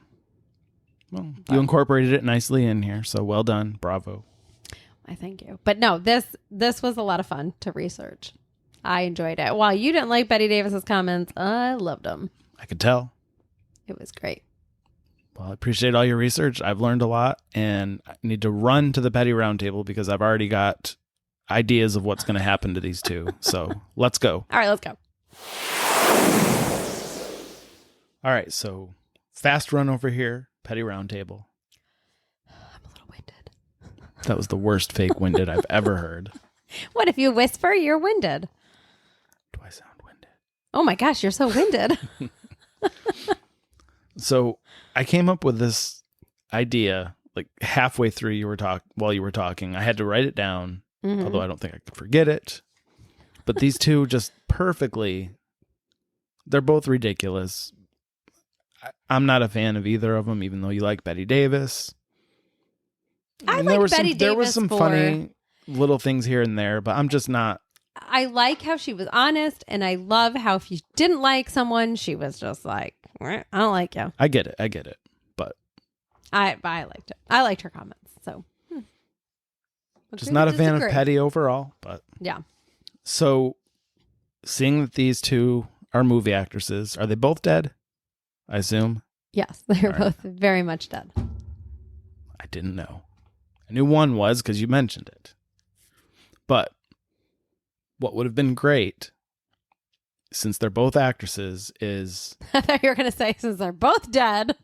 Well, you incorporated it nicely in here, so well done. Bravo. I thank you. But no, this was a lot of fun to research. I enjoyed it. While you didn't like Bette Davis's comments, I loved them. I could tell. It was great. Well, I appreciate all your research. I've learned a lot, and I need to run to the Petty Roundtable because I've already got ideas of what's going to happen to these two. So let's go. All right, let's go. All right, so fast run over here, Petty Roundtable. I'm a little winded. That was the worst fake winded I've ever heard. What if you whisper? You're winded. Do I sound winded? Oh my gosh, you're so winded. So I came up with this idea like halfway through while you were talking. I had to write it down, although I don't think I could forget it. But these two just perfectly, they're both ridiculous. I'm not a fan of either of them, even though you like Bette Davis. I like Bette Davis. There was some funny little things here and there, but I'm just not. I like how she was honest, and I love how if you didn't like someone, she was just like, I don't like you. I get it. But I liked it. I liked her comments. So just not a fan of Petty overall, but yeah. So seeing that these two are movie actresses, are they both dead? I assume. Yes, they're both very much dead. I didn't know. I knew one was because you mentioned it. But what would have been great, since they're both actresses, is... I thought you were going to say, since they're both dead.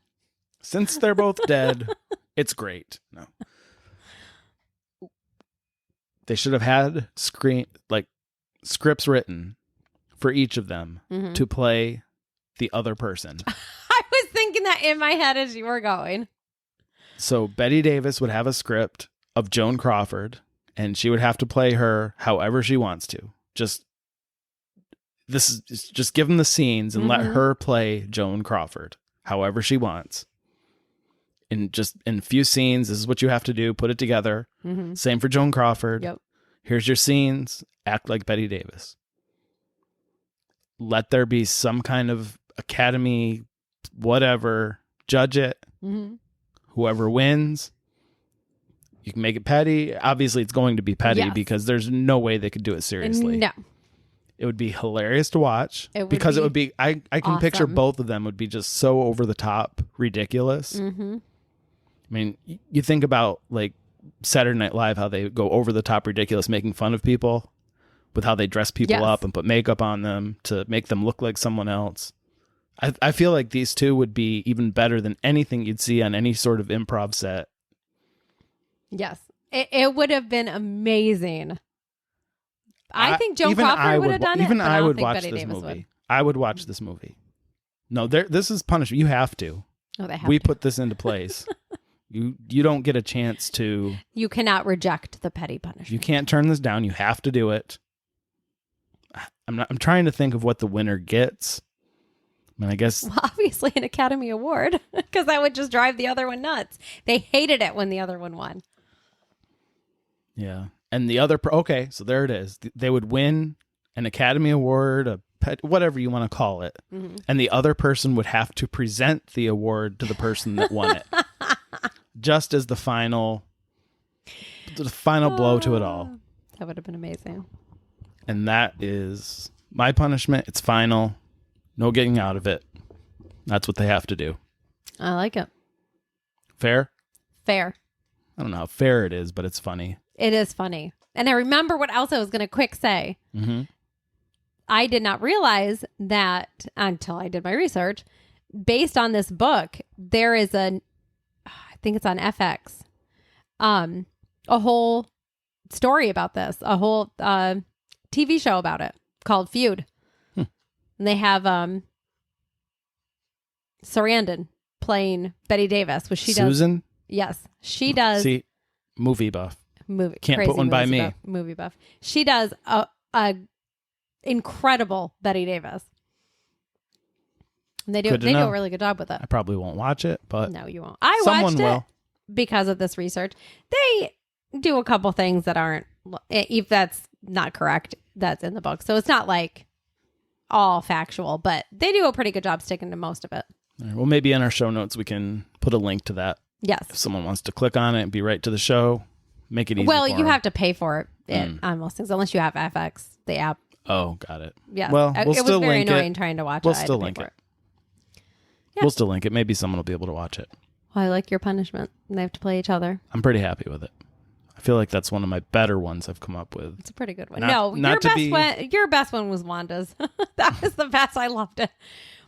Since they're both dead, it's great. No. They should have had scripts written for each of them to play the other person. I was thinking that in my head as you were going. So Bette Davis would have a script of Joan Crawford, and she would have to play her however she wants to. Just give them the scenes and let her play Joan Crawford however she wants. In a few scenes, this is what you have to do. Put it together. Same for Joan Crawford. Yep. Here's your scenes. Act like Bette Davis. Let there be some kind of Academy, whatever. Judge it. Whoever wins, you can make it Petty. Obviously, it's going to be Petty because there's no way they could do it seriously. No. It would be hilarious to watch I can picture both of them would be just so over the top ridiculous. I mean, you think about like Saturday Night Live, how they go over the top ridiculous, making fun of people with how they dress people up and put makeup on them to make them look like someone else. I feel like these two would be even better than anything you'd see on any sort of improv set. Yes. It would have been amazing. I think Joan Crawford would have done it. Even I would watch watch this movie. I would watch this movie. No, this is punishment. You have to. Oh, they have we to. Put this into place. You don't get a chance to. You cannot reject the petty punishment. You can't turn this down. You have to do it. I'm trying to think of what the winner gets. I mean, I guess... Well, obviously an Academy Award, because that would just drive the other one nuts. They hated it when the other one won. Yeah. And the other... Okay, so there it is. They would win an Academy Award, whatever you want to call it. And the other person would have to present the award to the person that won it. Just as the final blow to it all. That would have been amazing. And that is my punishment. It's final. No getting out of it. That's what they have to do. I like it. Fair? Fair. I don't know how fair it is, but it's funny. It is funny. And I remember what else I was going to quick say. I did not realize that until I did my research. Based on this book, there is I think it's on FX, a whole story about this, a whole TV show about it called Feud. And they have Sarandon playing Bette Davis, which she does. Susan? Yes, she does. See, movie buff. Can't Put one by me. Movie buff. She does a incredible Bette Davis. And they do a really good job with it. I probably won't watch it, but no, you won't. I watched it because of this research. They do a couple things that aren't. If that's not correct that's in the book. So it's not like all factual, but they do a pretty good job sticking to most of it. All right, well, maybe in our show notes we can put a link to that. Yes. If someone wants to click on it and be right to the show, make it easy. Well, for you them. have to pay for it on most things, unless you have FX, the app. Oh, got it. Yeah. Well, we'll it was still very link annoying it. trying to watch We'll it. still link it. Yeah. We'll still link it. Maybe someone will be able to watch it. Well, I like your punishment. They have to play each other. I'm pretty happy with it. I feel like that's one of my better ones I've come up with. It's a pretty good one. Not Your best one was Wanda's. That was the best. I loved it.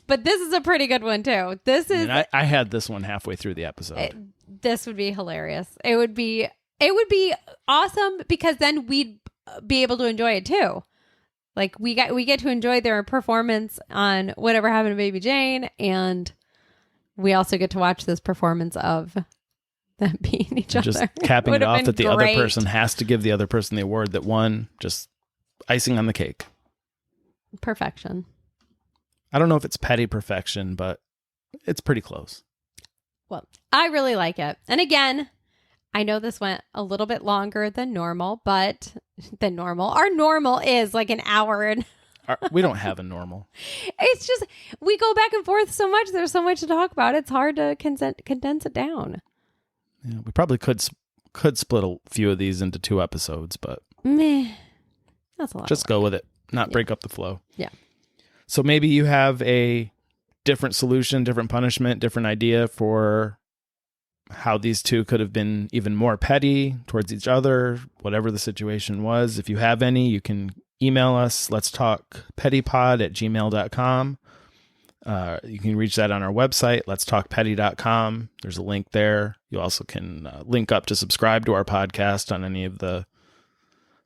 But this is a pretty good one too. This is. I had this one halfway through the episode. This would be hilarious. It would be awesome because then we'd be able to enjoy it too. Like we get to enjoy their performance on Whatever Happened to Baby Jane, and we also get to watch this performance of them being each other. Just capping it off that the other great. person has to give the other person the award that won. Just icing on the cake. Perfection. I don't know if it's petty perfection, but it's pretty close. Well, I really like it. And again, I know this went a little bit longer than normal, but our normal is like an hour and We don't have a normal. it's just we go back and forth so much. There's so much to talk about. It's hard to condense it down. Yeah, we probably could split a few of these into 2 episodes, but meh, that's a lot. Just go with it. Not break up the flow. Yeah. So maybe you have a different solution, different punishment, different idea for how these two could have been even more petty towards each other, whatever the situation was. If you have any, you can email us, letstalkpettypod@gmail.com. You can reach that on our website, letstalkpetty.com. There's a link there. You also can link up to subscribe to our podcast on any of the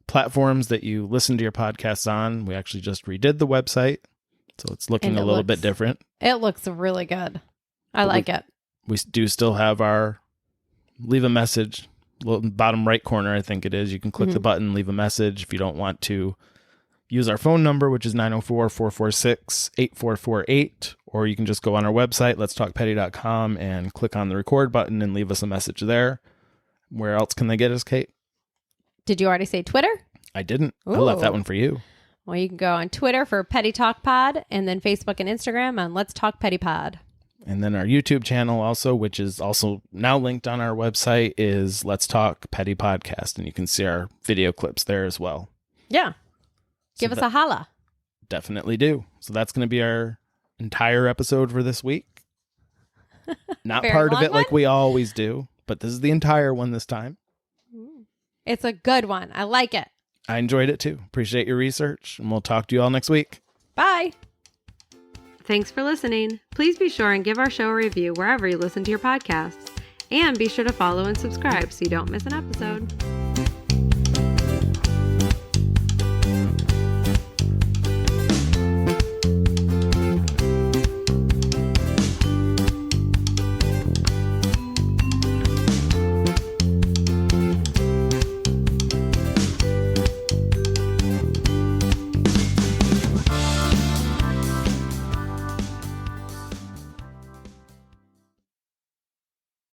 platforms that you listen to your podcasts on. We actually just redid the website, so it's looking a little bit different. It looks really good. I like it. We do still have our leave a message, bottom right corner, I think it is. You can click the button, leave a message if you don't want to use our phone number, which is 904-446-8448, or you can just go on our website, letstalkpetty.com, and click on the record button and leave us a message there. Where else can they get us, Kate? Did you already say Twitter? I didn't. Ooh. I left that one for you. Well, you can go on Twitter for Petty Talk Pod, and then Facebook and Instagram on Let's Talk Petty Pod. And then our YouTube channel also, which is also now linked on our website, is Let's Talk Petty Podcast. And you can see our video clips there as well. Yeah. Give us a holla. Definitely do. So that's going to be our entire episode for this week. Not part of it like we always do, but this is the entire one this time. It's a good one. I like it. I enjoyed it too. Appreciate your research, and we'll talk to you all next week. Bye. Thanks for listening. Please be sure and give our show a review wherever you listen to your podcasts. And be sure to follow and subscribe so you don't miss an episode.